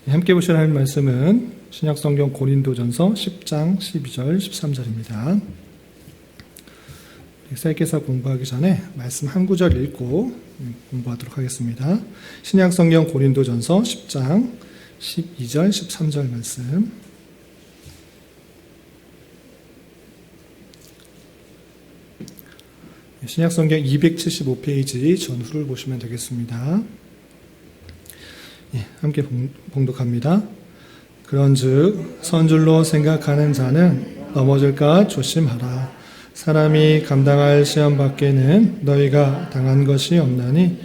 함께 보실 하나님 말씀은 신약성경 고린도전서 10장 12절 13절입니다. 셀게서 공부하기 전에 말씀 한 구절 읽고 공부하도록 하겠습니다. 신약성경 고린도전서 10장 12절 13절 말씀. 신약성경 275페이지 전후를 보시면 되겠습니다. 함께 봉독합니다. 그런즉 선줄로 생각하는 자는 넘어질까 조심하라. 사람이 감당할 시험 밖에는 너희가 당한 것이 없나니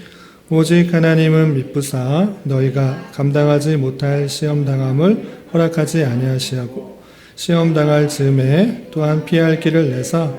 오직 하나님은 미쁘사 너희가 감당하지 못할 시험 당함을 허락하지 아니하시고 시험 당할 즈음에 또한 피할 길을 내사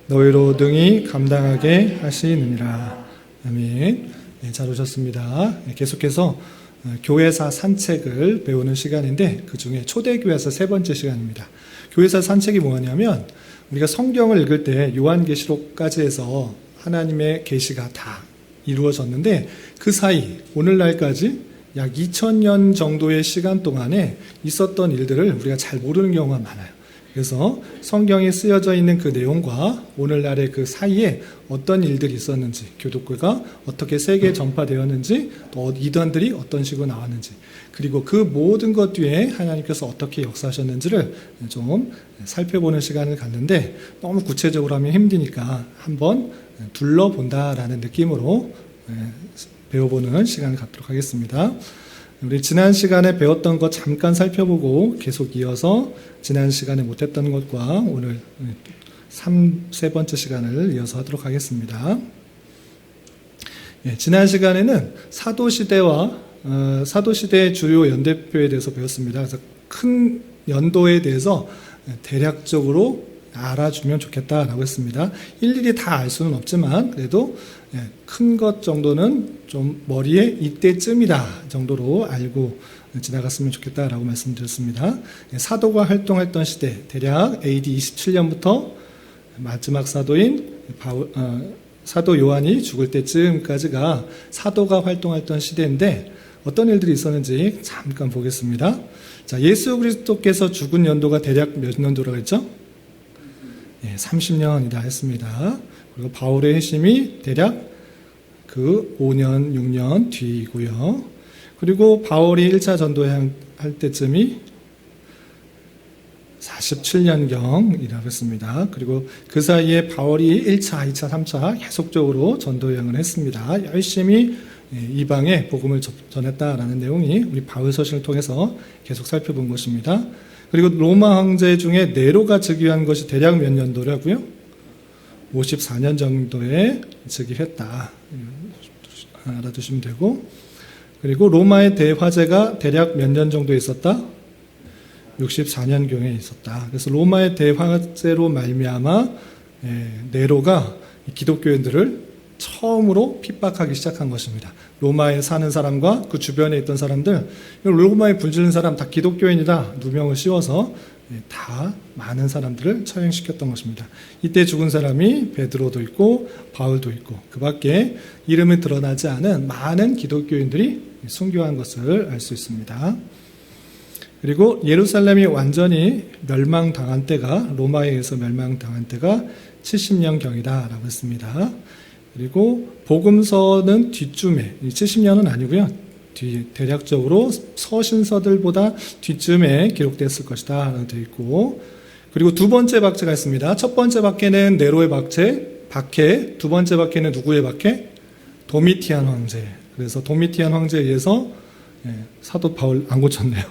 너희로 등이 감당하게 하시느니라. 아멘. 잘 오셨습니다. 계속해서 교회사 산책을 배우는 시간인데 그 중에 초대교회사 세 번째 시간입니다. 교회사 산책이 뭐냐면 우리가 성경을 읽을 때 요한계시록까지 해서 하나님의 계시가 다 이루어졌는데 그 사이 오늘날까지 약 2000년 정도의 시간 동안에 있었던 일들을 우리가 잘 모르는 경우가 많아요. 그래서 성경에 쓰여져 있는 그 내용과 오늘날의 그 사이에 어떤 일들이 있었는지, 교독교가 어떻게 세계에 전파되었는지, 또 이단들이 어떤 식으로 나왔는지, 그리고 그 모든 것 뒤에 하나님께서 어떻게 역사하셨는지를 좀 살펴보는 시간을 갖는데 너무 구체적으로 하면 힘드니까 한번 둘러본다라는 느낌으로 배워보는 시간을 갖도록 하겠습니다. 우리 지난 시간에 배웠던 것 잠깐 살펴보고 계속 이어서 지난 시간에 못했던 것과 오늘 세 번째 시간을 이어서 하도록 하겠습니다. 지난 시간에는 사도시대의 주요 연대표에 대해서 배웠습니다. 그래서 큰 연도에 대해서 대략적으로 알아주면 좋겠다라고 했습니다. 일일이 다 알 수는 없지만 그래도 큰 것 정도는 좀 머리에 이때쯤이다 정도로 알고 지나갔으면 좋겠다라고 말씀드렸습니다. 사도가 활동했던 시대 대략 AD 27년부터 마지막 사도인 사도 요한이 죽을 때쯤까지가 사도가 활동했던 시대인데 어떤 일들이 있었는지 잠깐 보겠습니다. 자, 예수 그리스도께서 죽은 연도가 대략 몇 년도라고 했죠? 30년이다 했습니다. 그리고 바울의 회심이 대략 그 5년, 6년 뒤이고요. 그리고 바울이 1차 전도행 할 때쯤이 47년경이라고 했습니다. 그리고 그 사이에 바울이 1차, 2차, 3차 계속적으로 전도여행을 했습니다. 열심히 이방에 복음을 전했다라는 내용이 우리 바울 서신을 통해서 계속 살펴본 것입니다. 그리고 로마 황제 중에 네로가 즉위한 것이 대략 몇 년도라고요? 54년 정도에 즉위했다. 알아두시면 되고, 그리고 로마의 대화재가 대략 몇 년 정도에 있었다? 64년경에 있었다. 그래서 로마의 대화재로 말미암아 네로가 기독교인들을 처음으로 핍박하기 시작한 것입니다. 로마에 사는 사람과 그 주변에 있던 사람들, 로마에 불지른 사람 다 기독교인이다 누명을 씌워서 다 많은 사람들을 처형시켰던 것입니다. 이때 죽은 사람이 베드로도 있고 바울도 있고 그 밖에 이름이 드러나지 않은 많은 기독교인들이 순교한 것을 알 수 있습니다. 그리고 예루살렘이 완전히 멸망당한 때가 로마에 의해서 멸망당한 때가 70년경이다라고 했습니다. 그리고 복음서는 뒷쯤에 70년은 아니고요. 대략적으로 서신서들보다 뒷쯤에 기록됐을 것이다 되어 있고, 그리고 두 번째 박해가 있습니다. 첫 번째 박해는 네로의 박해, 두 번째 박해는 누구의 박해? 도미티안 황제. 그래서 도미티안 황제에 의해서 사도 바울 안 고쳤네요.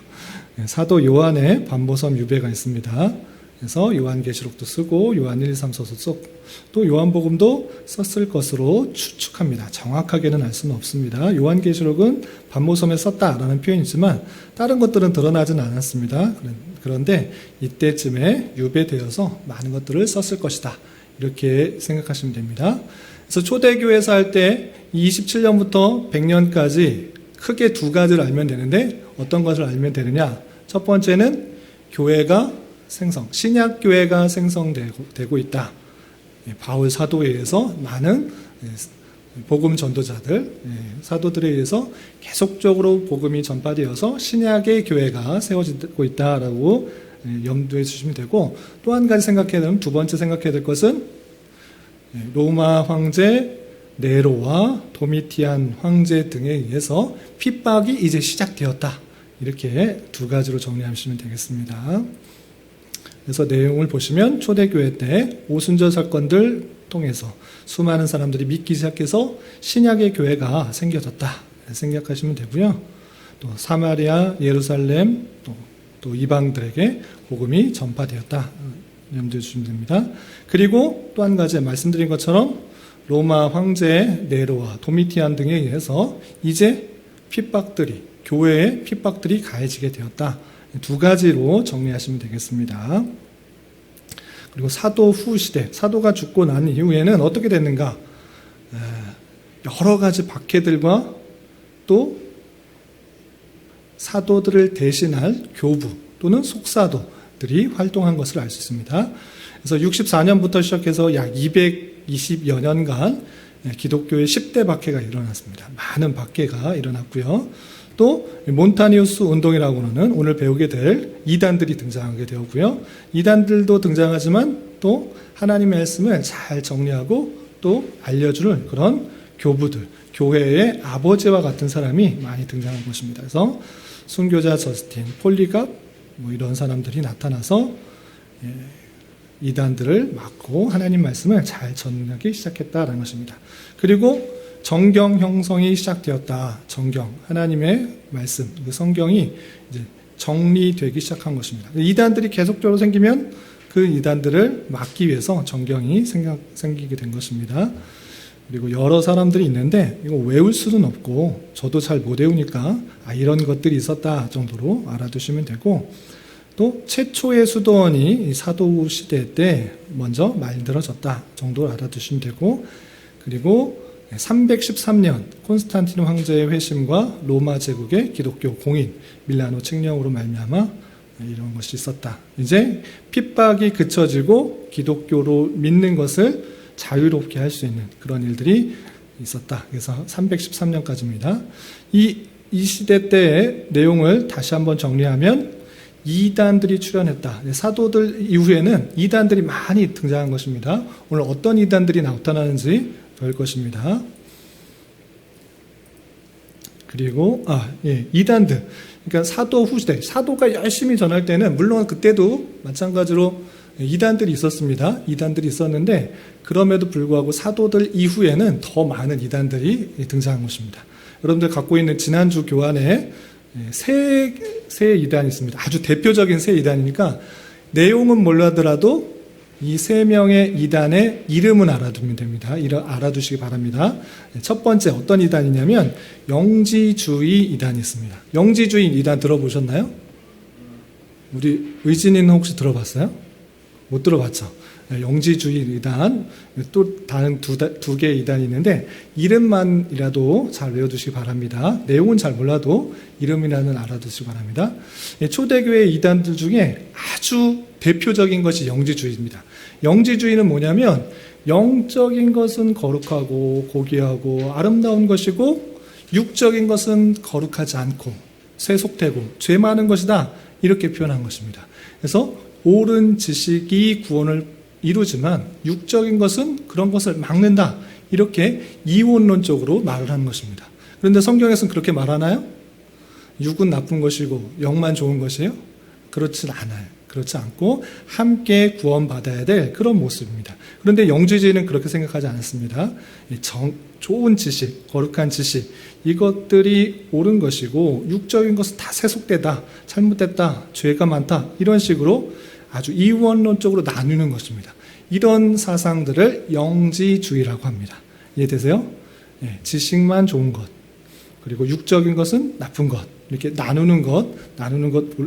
사도 요한의 반보섬 유배가 있습니다. 그래서 요한계시록도 쓰고 요한 1, 2, 3서도 썼고 또 요한복음도 썼을 것으로 추측합니다. 정확하게는 알 수는 없습니다. 요한계시록은 반모섬에 썼다라는 표현이지만 다른 것들은 드러나지는 않았습니다. 그런데 이때쯤에 유배되어서 많은 것들을 썼을 것이다. 이렇게 생각하시면 됩니다. 그래서 초대교회에서 할 때 27년부터 100년까지 크게 두 가지를 알면 되는데 어떤 것을 알면 되느냐? 첫 번째는 교회가 신약교회가 생성되고 있다. 바울 사도에 의해서 많은 복음 전도자들, 사도들에 의해서 계속적으로 복음이 전파되어서 신약의 교회가 세워지고 있다라고 염두에 주시면 되고, 또 한 가지 생각해야 되는, 두 번째 생각해야 될 것은 로마 황제 네로와 도미티안 황제 등에 의해서 핍박이 이제 시작되었다. 이렇게 두 가지로 정리하시면 되겠습니다. 그래서 내용을 보시면 초대교회 때 오순절 사건들 통해서 수많은 사람들이 믿기 시작해서 신약의 교회가 생겨졌다 생각하시면 되고요. 또 사마리아, 예루살렘, 또 이방들에게 복음이 전파되었다 염두에 주시면 됩니다. 그리고 또 한 가지 말씀드린 것처럼 로마 황제 네로와 도미티안 등에 의해서 이제 핍박들이, 교회의 핍박들이 가해지게 되었다. 두 가지로 정리하시면 되겠습니다. 그리고 사도 후 시대, 사도가 죽고 난 이후에는 어떻게 됐는가? 여러 가지 박해들과 또 사도들을 대신할 교부 또는 속사도들이 활동한 것을 알 수 있습니다. 그래서 64년부터 시작해서 약 220여 년간 기독교의 10대 박해가 일어났습니다. 많은 박해가 일어났고요. 또 몬타니우스 운동이라고 하는 오늘 배우게 될 이단들이 등장하게 되었고요. 이단들도 등장하지만 또 하나님의 말씀을 잘 정리하고 또 알려주는 그런 교부들, 교회의 아버지와 같은 사람이 많이 등장한 것입니다. 그래서 순교자 저스틴, 폴리갑 이런 사람들이 나타나서 이단들을 막고 하나님 말씀을 잘 전하기 시작했다라는 것입니다. 그리고 정경 형성이 시작되었다. 정경, 하나님의 말씀, 그 성경이 이제 정리되기 시작한 것입니다. 이단들이 계속적으로 생기면 그 이단들을 막기 위해서 정경이 생기게 된 것입니다. 그리고 여러 사람들이 있는데 이거 외울 수는 없고 저도 잘 못 외우니까 이런 것들이 있었다 정도로 알아두시면 되고, 또 최초의 수도원이 사도 시대 때 먼저 만들어졌다 정도로 알아두시면 되고, 그리고 313년 콘스탄티누 황제의 회심과 로마 제국의 기독교 공인 밀라노 칙령으로 말미암아 이런 것이 있었다. 이제 핍박이 그쳐지고 기독교로 믿는 것을 자유롭게 할 수 있는 그런 일들이 있었다. 그래서 313년까지입니다. 이 시대 때의 내용을 다시 한번 정리하면 이단들이 출현했다. 사도들 이후에는 이단들이 많이 등장한 것입니다. 오늘 어떤 이단들이 나타나는지 볼 것입니다. 그리고 이단들, 그러니까 사도 후시대, 사도가 열심히 전할 때는 물론 그때도 마찬가지로 이단들이 있었습니다. 이단들이 있었는데 그럼에도 불구하고 사도들 이후에는 더 많은 이단들이 등장한 것입니다. 여러분들 갖고 있는 지난주 교환에 세 이단이 있습니다. 아주 대표적인 세 이단이니까 내용은 몰라더라도 이 세 명의 이단의 이름은 알아두면 됩니다. 알아두시기 바랍니다. 첫 번째 어떤 이단이냐면 영지주의 이단이 있습니다. 영지주의 이단 들어보셨나요? 우리 의진이는 혹시 들어봤어요? 못 들어봤죠? 영지주의 이단, 또 다른 두 개의 이단이 있는데 이름만이라도 잘 외워두시기 바랍니다. 내용은 잘 몰라도 이름이라는 알아두시기 바랍니다. 초대교회 이단들 중에 아주 대표적인 것이 영지주의입니다. 영지주의는 뭐냐면 영적인 것은 거룩하고 고귀하고 아름다운 것이고 육적인 것은 거룩하지 않고 세속되고 죄 많은 것이다, 이렇게 표현한 것입니다. 그래서 옳은 지식이 구원을 이루지만 육적인 것은 그런 것을 막는다, 이렇게 이원론적으로 말을 하는 것입니다. 그런데 성경에서는 그렇게 말하나요? 육은 나쁜 것이고 영만 좋은 것이에요? 그렇진 않아요. 그렇지 않고 함께 구원받아야 될 그런 모습입니다. 그런데 영지주의는 그렇게 생각하지 않았습니다. 좋은 지식, 거룩한 지식, 이것들이 옳은 것이고 육적인 것은 다 세속되다, 잘못됐다, 죄가 많다, 이런 식으로 아주 이원론적으로 나누는 것입니다. 이런 사상들을 영지주의라고 합니다. 이해되세요? 지식만 좋은 것, 그리고 육적인 것은 나쁜 것, 이렇게 나누는 것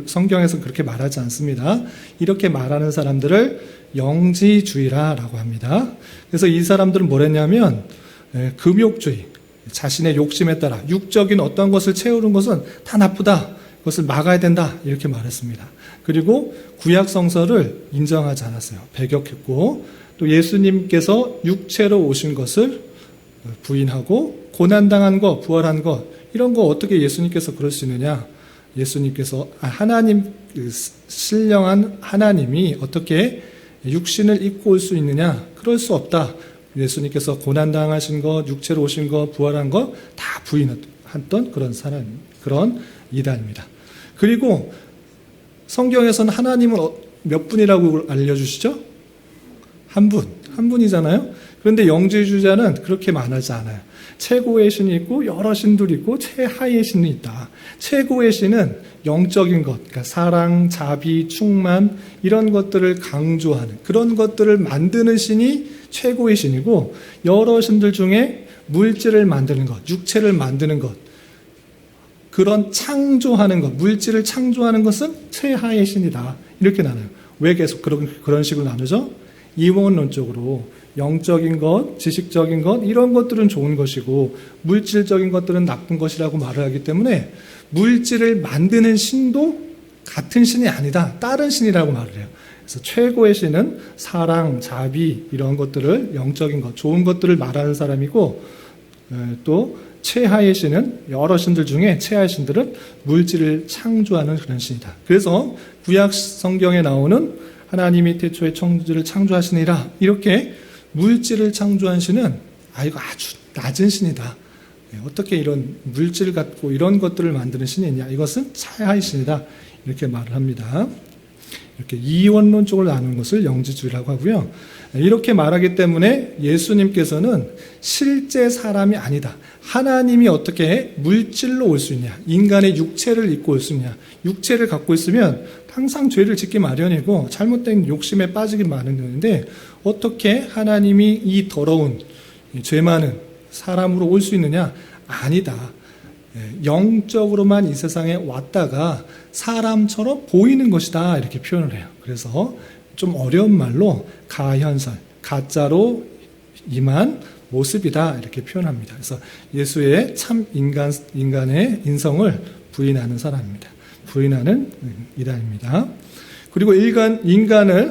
성경에서는 그렇게 말하지 않습니다. 이렇게 말하는 사람들을 영지주의라고 합니다. 그래서 이 사람들은 뭐랬냐면 금욕주의, 자신의 욕심에 따라 육적인 어떤 것을 채우는 것은 다 나쁘다, 그것을 막아야 된다, 이렇게 말했습니다. 그리고 구약 성서를 인정하지 않았어요. 배격했고, 또 예수님께서 육체로 오신 것을 부인하고 고난당한 것, 부활한 것, 이런 거 어떻게 예수님께서 그럴 수 있느냐? 예수님께서 하나님, 신령한 하나님이 어떻게 육신을 입고 올 수 있느냐? 그럴 수 없다. 예수님께서 고난당하신 것, 육체로 오신 것, 부활한 것 다 부인했던 그런 이단입니다. 그리고 성경에서는 하나님은 몇 분이라고 알려주시죠? 한 분이잖아요. 그런데 영지주자는 그렇게 말하지 않아요. 최고의 신이 있고 여러 신들이 있고 최하의 신이 있다. 최고의 신은 영적인 것, 그러니까 사랑, 자비, 충만 이런 것들을 강조하는 그런 것들을 만드는 신이 최고의 신이고, 여러 신들 중에 물질을 만드는 것, 육체를 만드는 것, 그런 창조하는 것, 물질을 창조하는 것은 최하의 신이다. 이렇게 나눠요. 왜 계속 그런 식으로 나누죠? 이원론적으로 영적인 것, 지식적인 것 이런 것들은 좋은 것이고 물질적인 것들은 나쁜 것이라고 말을 하기 때문에 물질을 만드는 신도 같은 신이 아니다. 다른 신이라고 말을 해요. 그래서 최고의 신은 사랑, 자비 이런 것들을, 영적인 것, 좋은 것들을 말하는 사람이고, 또 최하의 신은 여러 신들 중에 최하의 신들은 물질을 창조하는 그런 신이다. 그래서 구약 성경에 나오는 하나님이 태초에 천지를 창조하시니라, 이렇게 물질을 창조한 신은 아주 낮은 신이다. 어떻게 이런 물질을 갖고 이런 것들을 만드는 신이 있냐? 이것은 최하의 신이다. 이렇게 말을 합니다. 이렇게 이원론적으로 나누는 것을 영지주의라고 하고요. 이렇게 말하기 때문에 예수님께서는 실제 사람이 아니다. 하나님이 어떻게 물질로 올 수 있냐? 인간의 육체를 입고 올 수 있냐? 육체를 갖고 있으면 항상 죄를 짓기 마련이고 잘못된 욕심에 빠지기 마련인데 어떻게 하나님이 이 더러운 죄 많은 사람으로 올 수 있느냐? 아니다. 영적으로만 이 세상에 왔다가 사람처럼 보이는 것이다. 이렇게 표현을 해요. 그래서 좀 어려운 말로 가현설, 가짜로 임한 모습이다. 이렇게 표현합니다. 그래서 예수의 참 인간의 인성을 부인하는 사람입니다. 부인하는 이단입니다. 그리고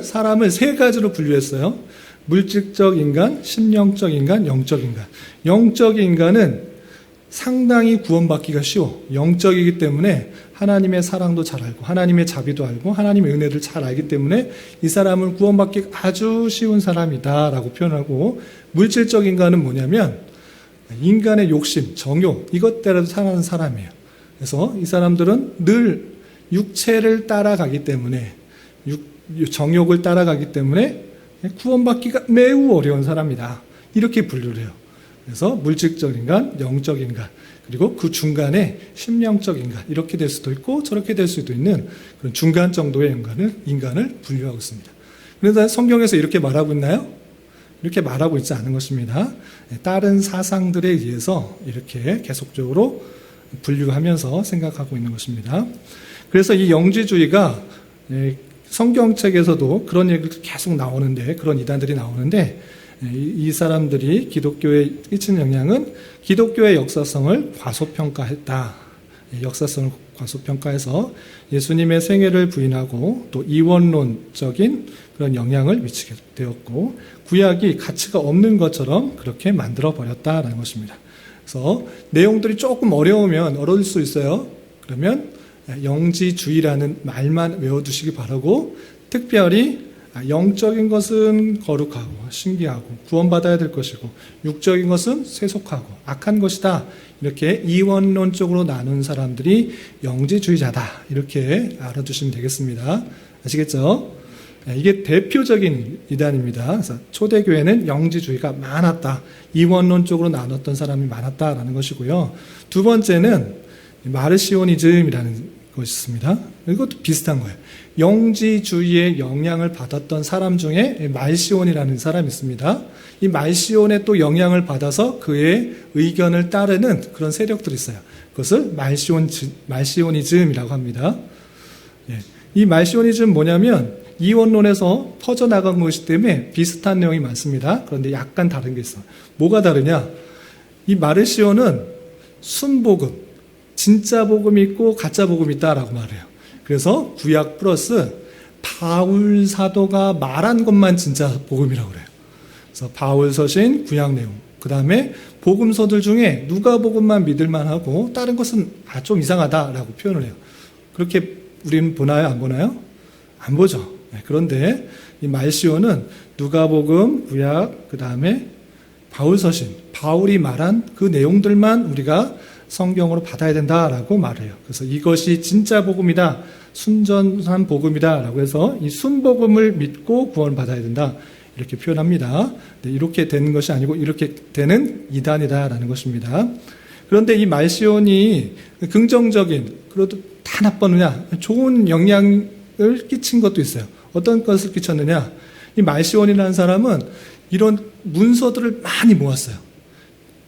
사람을 세 가지로 분류했어요. 물질적 인간, 심령적 인간, 영적 인간. 영적 인간은 상당히 구원받기가 쉬워. 영적이기 때문에 하나님의 사랑도 잘 알고 하나님의 자비도 알고 하나님의 은혜를 잘 알기 때문에 이 사람은 구원받기 아주 쉬운 사람이다 라고 표현하고, 물질적 인간은 뭐냐면 인간의 욕심, 정욕 이것대로 사는 사람이에요. 그래서 이 사람들은 늘 육체를 따라가기 때문에, 정욕을 따라가기 때문에 구원받기가 매우 어려운 사람이다. 이렇게 분류를 해요. 그래서 물질적 인간, 영적 인간, 그리고 그 중간에 심령적 인간, 이렇게 될 수도 있고 저렇게 될 수도 있는 그런 중간 정도의 인간을 분류하고 있습니다. 그래서 성경에서 이렇게 말하고 있나요? 이렇게 말하고 있지 않은 것입니다. 다른 사상들에 의해서 이렇게 계속적으로 분류하면서 생각하고 있는 것입니다. 그래서 이 영지주의가 성경책에서도 그런 얘기가 계속 나오는데, 그런 이단들이 나오는데, 이 사람들이 기독교에 끼친 영향은 기독교의 역사성을 과소평가했다. 역사성을 과소평가해서 예수님의 생애를 부인하고 또 이원론적인 그런 영향을 미치게 되었고, 구약이 가치가 없는 것처럼 그렇게 만들어 버렸다라는 것입니다. 그래서 내용들이 조금 어려울 수 있어요. 그러면 영지주의라는 말만 외워두시기 바라고, 특별히 영적인 것은 거룩하고 신기하고 구원받아야 될 것이고 육적인 것은 세속하고 악한 것이다. 이렇게 이원론적으로 나눈 사람들이 영지주의자다. 이렇게 알아두시면 되겠습니다. 아시겠죠? 이게 대표적인 이단입니다. 그래서 초대교회는 영지주의가 많았다. 이원론적으로 나눴던 사람이 많았다라는 것이고요. 두 번째는 마르시오니즘이라는 것이 있습니다. 이것도 비슷한 거예요. 영지주의의 영향을 받았던 사람 중에 말시온이라는 사람이 있습니다. 이 말시온에 또 영향을 받아서 그의 의견을 따르는 그런 세력들이 있어요. 그것을 말시오니즘이라고 합니다. 이 말시오니즘 뭐냐면 이원론에서 퍼져나간 것이기 때문에 비슷한 내용이 많습니다. 그런데 약간 다른 게 있어요. 뭐가 다르냐? 이 마르시온은 순복음, 진짜 복음이 있고 가짜 복음이 있다라고 말해요. 그래서 구약 플러스 바울 사도가 말한 것만 진짜 복음이라고 그래요. 그래서 바울 서신, 구약 내용, 그 다음에 복음서들 중에 누가복음만 믿을만하고 다른 것은 좀 이상하다라고 표현을 해요. 그렇게 우리는 보나요? 안 보나요? 안 보죠. 그런데 이 말시오는 누가복음, 구약, 그 다음에 바울서신, 바울이 말한 그 내용들만 우리가 성경으로 받아야 된다라고 말을 해요. 그래서 이것이 진짜 복음이다, 순전한 복음이다 라고 해서 이 순복음을 믿고 구원받아야 된다, 이렇게 표현합니다. 네, 이렇게 되는 것이 아니고 이렇게 되는 이단이다라는 것입니다. 그런데 이 말시온이 긍정적인, 그래도 다 나쁘느냐, 좋은 영향을 끼친 것도 있어요. 어떤 것을 끼쳤느냐, 이 말시온이라는 사람은 이런 문서들을 많이 모았어요.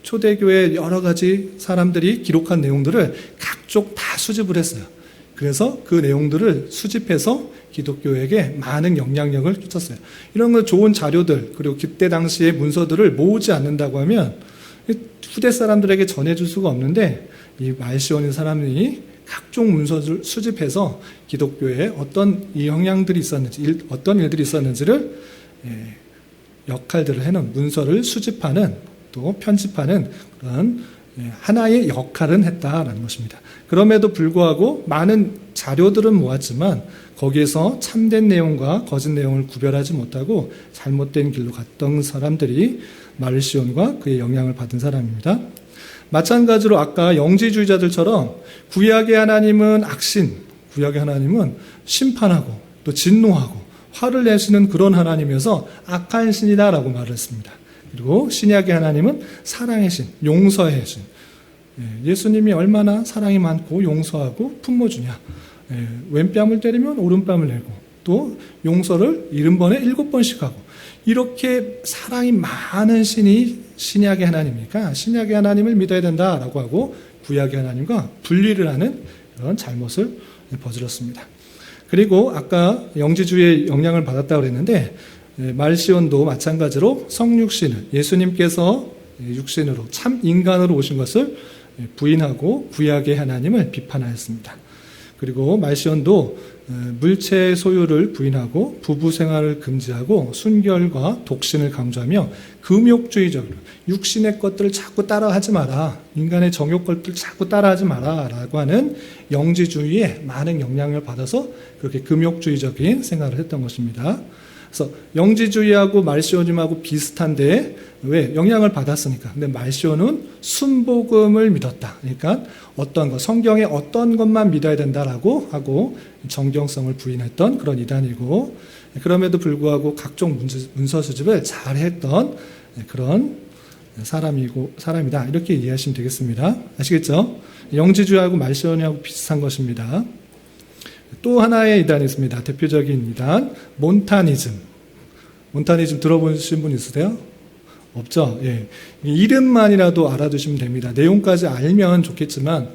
초대교회 여러 가지 사람들이 기록한 내용들을 각종 다 수집을 했어요. 그래서 그 내용들을 수집해서 기독교에게 많은 영향력을 끼쳤어요. 이런 건 좋은 자료들, 그리고 그때 당시의 문서들을 모으지 않는다고 하면 후대 사람들에게 전해줄 수가 없는데, 이 말시온인 사람이 각종 문서를 수집해서 기독교에 어떤 이 영향들이 있었는지, 어떤 일들이 있었는지를 역할들을 해놓은 문서를 수집하는, 또 편집하는 그런 하나의 역할은 했다라는 것입니다. 그럼에도 불구하고 많은 자료들은 모았지만 거기에서 참된 내용과 거짓 내용을 구별하지 못하고 잘못된 길로 갔던 사람들이 말시온과 그의 영향을 받은 사람입니다. 마찬가지로 아까 영지주의자들처럼 구약의 하나님은 악신, 구약의 하나님은 심판하고 또 진노하고 화를 내시는 그런 하나님이어서 악한 신이다라고 말을 했습니다. 그리고 신약의 하나님은 사랑의 신, 용서의 신. 예수님이 얼마나 사랑이 많고 용서하고 품어주냐. 왼뺨을 때리면 오른뺨을 내고, 또 용서를 70번에 7번씩 하고, 이렇게 사랑이 많은 신이 신약의 하나님이니까 신약의 하나님을 믿어야 된다라고 하고 구약의 하나님과 분리를 하는 그런 잘못을 저질렀습니다. 그리고 아까 영지주의의 영향을 받았다고 그랬는데, 말시온도 마찬가지로 성육신을, 예수님께서 육신으로 참 인간으로 오신 것을 부인하고 구약의 하나님을 비판하였습니다. 그리고 말시온도 물체의 소유를 부인하고 부부 생활을 금지하고 순결과 독신을 강조하며 금욕주의적으로 육신의 것들을 자꾸 따라하지 마라, 인간의 정욕 것들을 자꾸 따라하지 마라 라고 하는 영지주의에 많은 영향을 받아서 그렇게 금욕주의적인 생활을 했던 것입니다. 그래서 영지주의하고 말시오님하고 비슷한데, 왜? 영향을 받았으니까. 근데 말시오는 순복음을 믿었다. 그러니까 어떤 것, 성경의 어떤 것만 믿어야 된다라고 하고 정경성을 부인했던 그런 이단이고, 그럼에도 불구하고 각종 문서 수집을 잘 했던 그런 사람이다. 이렇게 이해하시면 되겠습니다. 아시겠죠? 영지주의하고 말시오님하고 비슷한 것입니다. 또 하나의 이단이 있습니다. 대표적인 이단, 몬타니즘. 몬타니즘 들어보신 분 있으세요? 없죠? 예. 이름만이라도 알아두시면 됩니다. 내용까지 알면 좋겠지만,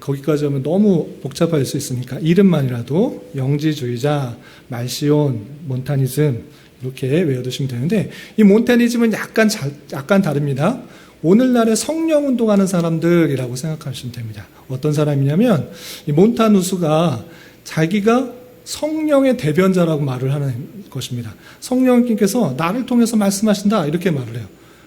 거기까지 하면 너무 복잡할 수 있으니까 이름만이라도 영지주의자, 말시온, 몬타니즘 이렇게 외워두시면 되는데, 이 몬타니즘은 약간 다릅니다. 오늘날에 성령 운동하는 사람들이라고 생각하시면 됩니다. 어떤 사람이냐면, 이 몬타누스가 자기가 성령의 대변자라고 말을 하는 것입니다. 성령님께서 나를 통해서 말씀하신다, 이렇게 말을 해요.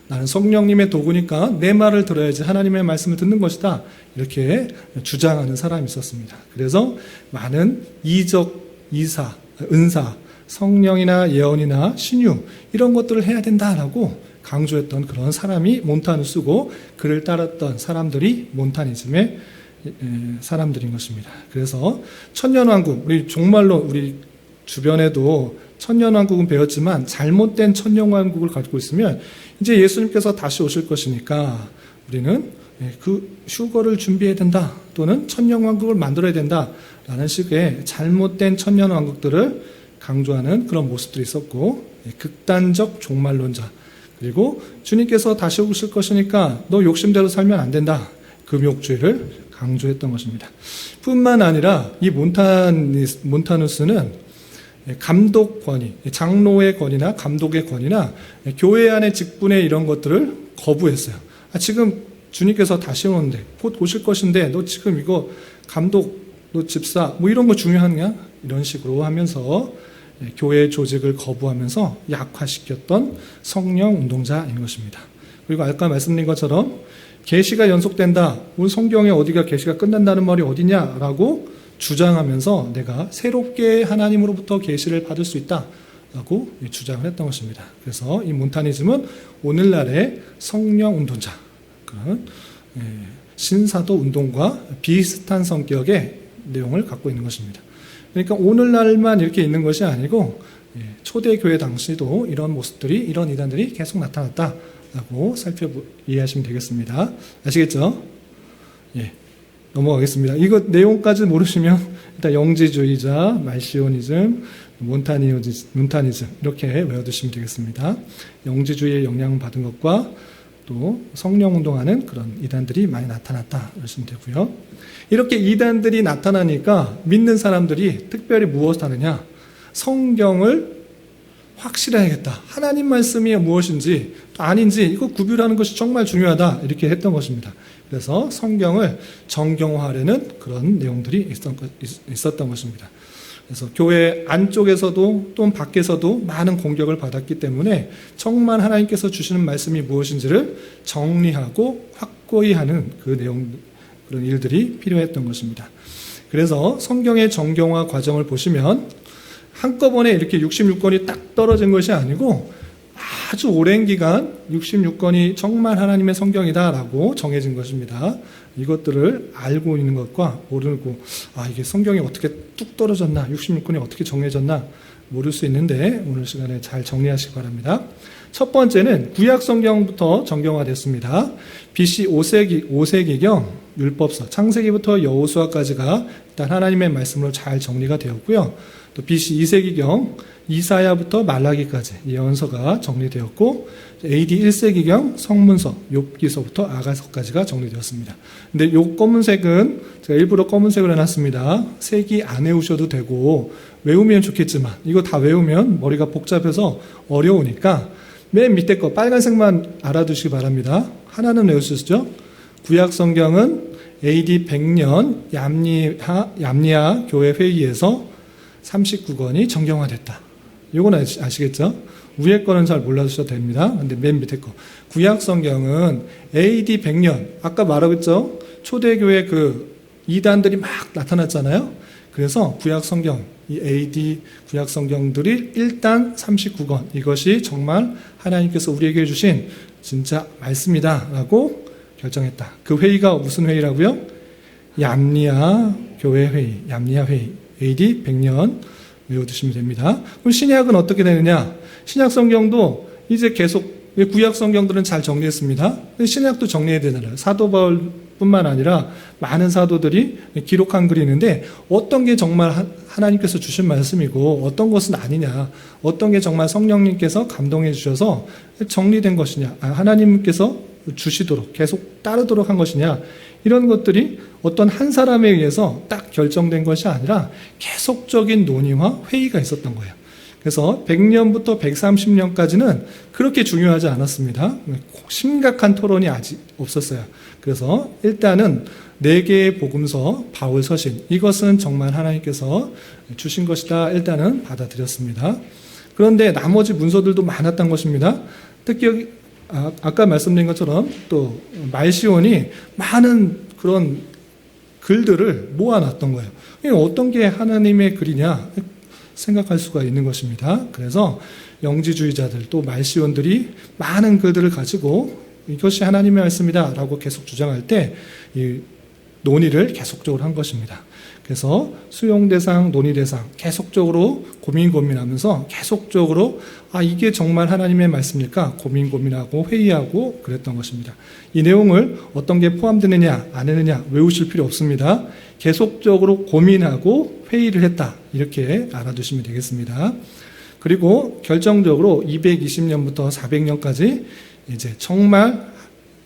나는 성령님의 도구니까 내 말을 들어야지 하나님의 말씀을 듣는 것이다, 이렇게 주장하는 사람이 있었습니다. 그래서 많은 이적, 이사, 은사, 성령이나 예언이나 신유 이런 것들을 해야 된다라고 강조했던 그런 사람이 몬타누스고, 그를 따랐던 사람들이 몬타니즘의 사람들인 것입니다. 그래서 천년왕국, 우리 종말로 우리 주변에도 천년왕국은 배웠지만 잘못된 천년왕국을 가지고 있으면 이제 예수님께서 다시 오실 것이니까 우리는 그 휴거를 준비해야 된다, 또는 천년왕국을 만들어야 된다라는 식의 잘못된 천년왕국들을 강조하는 그런 모습들이 있었고, 극단적 종말론자, 그리고 주님께서 다시 오실 것이니까 너 욕심대로 살면 안 된다, 금욕주의를 강조했던 것입니다. 뿐만 아니라 이 몬타누스는 감독 권위, 장로의 권위나 감독의 권위나 교회 안의 직분의 이런 것들을 거부했어요. 지금 주님께서 다시 오는데, 곧 오실 것인데 너 지금 이거 감독, 너 집사 뭐 이런 거 중요하냐? 이런 식으로 하면서 교회 조직을 거부하면서 약화시켰던 성령 운동자인 것입니다. 그리고 아까 말씀드린 것처럼 계시가 연속된다. 우리 성경에 어디가 계시가 끝난다는 말이 어디냐라고 주장하면서 내가 새롭게 하나님으로부터 계시를 받을 수 있다라고 주장을 했던 것입니다. 그래서 이 몬타니즘은 오늘날의 성령 운동자, 그런 신사도 운동과 비슷한 성격의 내용을 갖고 있는 것입니다. 그러니까 오늘날만 이렇게 있는 것이 아니고 초대교회 당시도 이런 모습들이, 이런 이단들이 계속 나타났다라고 이해하시면 되겠습니다. 아시겠죠? 예, 넘어가겠습니다. 이거 내용까지 모르시면 일단 영지주의자, 말시오니즘, 몬타니즘 이렇게 외워두시면 되겠습니다. 영지주의에 영향을 받은 것과 또 성령운동하는 그런 이단들이 많이 나타났다 그러시면 되고요. 이렇게 이단들이 나타나니까 믿는 사람들이 특별히 무엇을 하느냐, 성경을 확실해야겠다. 하나님 말씀이 무엇인지 또 아닌지 이거 구별하는 것이 정말 중요하다 이렇게 했던 것입니다. 그래서 성경을 정경화하려는 그런 내용들이 있었던 것입니다. 그래서 교회 안쪽에서도 또는 밖에서도 많은 공격을 받았기 때문에 정말 하나님께서 주시는 말씀이 무엇인지를 정리하고 확고히 하는 그 내용, 그런 일들이 필요했던 것입니다. 그래서 성경의 정경화 과정을 보시면 한꺼번에 이렇게 66권이 딱 떨어진 것이 아니고 아주 오랜 기간 66권이 정말 하나님의 성경이다라고 정해진 것입니다. 이것들을 알고 있는 것과 모르고 이게 성경이 어떻게 뚝 떨어졌나, 66권이 어떻게 정해졌나 모를 수 있는데 오늘 시간에 잘 정리하시기 바랍니다. 첫 번째는 구약 성경부터 정경화됐습니다. BC 5세기경 율법서, 창세기부터 여호수아까지가 일단 하나님의 말씀으로 잘 정리가 되었고요. 또 BC 2세기경 이사야부터 말라기까지 예언서가 정리되었고, AD 1세기경 성문서, 욥기서부터 아가서까지가 정리되었습니다. 근데 요 검은색은 제가 일부러 검은색을 해놨습니다. 색이 안 외우셔도 되고 외우면 좋겠지만 이거 다 외우면 머리가 복잡해서 어려우니까 맨 밑에 거 빨간색만 알아두시기 바랍니다. 하나는 외우시죠? 구약 성경은 AD 100년 얌니아 교회 회의에서 39권이 정경화됐다. 이건 아시겠죠? 위에 거는 잘 몰라주셔도 됩니다. 근데 맨 밑에 거. 구약 성경은 AD 100년, 아까 말하겠죠? 초대교회 그 이단들이 막 나타났잖아요. 그래서 구약 성경, 이 AD 구약 성경들이 일단 39권, 이것이 정말 하나님께서 우리에게 주신 진짜 말씀이다 라고 결정했다. 그 회의가 무슨 회의라고요? 얌니아 교회 회의, 얌니아 회의, AD 100년 외워두시면 됩니다. 그럼 신약은 어떻게 되느냐? 신약 성경도 이제 계속, 구약 성경들은 잘 정리했습니다. 신약도 정리해야 되잖아요. 사도 바울뿐만 아니라 많은 사도들이 기록한 글이 있는데 어떤 게 정말 하나님께서 주신 말씀이고 어떤 것은 아니냐, 어떤 게 정말 성령님께서 감동해 주셔서 정리된 것이냐, 하나님께서 주시도록 계속 따르도록 한 것이냐, 이런 것들이 어떤 한 사람에 의해서 딱 결정된 것이 아니라 계속적인 논의와 회의가 있었던 거예요. 그래서 100년부터 130년까지는 그렇게 중요하지 않았습니다. 심각한 토론이 아직 없었어요. 그래서 일단은 4개의 복음서, 바울 서신, 이것은 정말 하나님께서 주신 것이다 일단은 받아들였습니다. 그런데 나머지 문서들도 많았던 것입니다. 특히 아까 말씀드린 것처럼 또 말시온이 많은 그런 글들을 모아놨던 거예요. 어떤 게 하나님의 글이냐 생각할 수가 있는 것입니다. 그래서 영지주의자들 또 말시온들이 많은 글들을 가지고 이것이 하나님의 말씀이다 라고 계속 주장할 때 이 논의를 계속적으로 한 것입니다. 그래서 수용대상, 논의대상 계속적으로 고민하면서 계속적으로 이게 정말 하나님의 말씀일까 고민하고 회의하고 그랬던 것입니다. 이 내용을 어떤 게 포함되느냐 안 했느냐 외우실 필요 없습니다. 계속적으로 고민하고 회의를 했다 이렇게 알아두시면 되겠습니다. 그리고 결정적으로 220년부터 400년까지 이제 정말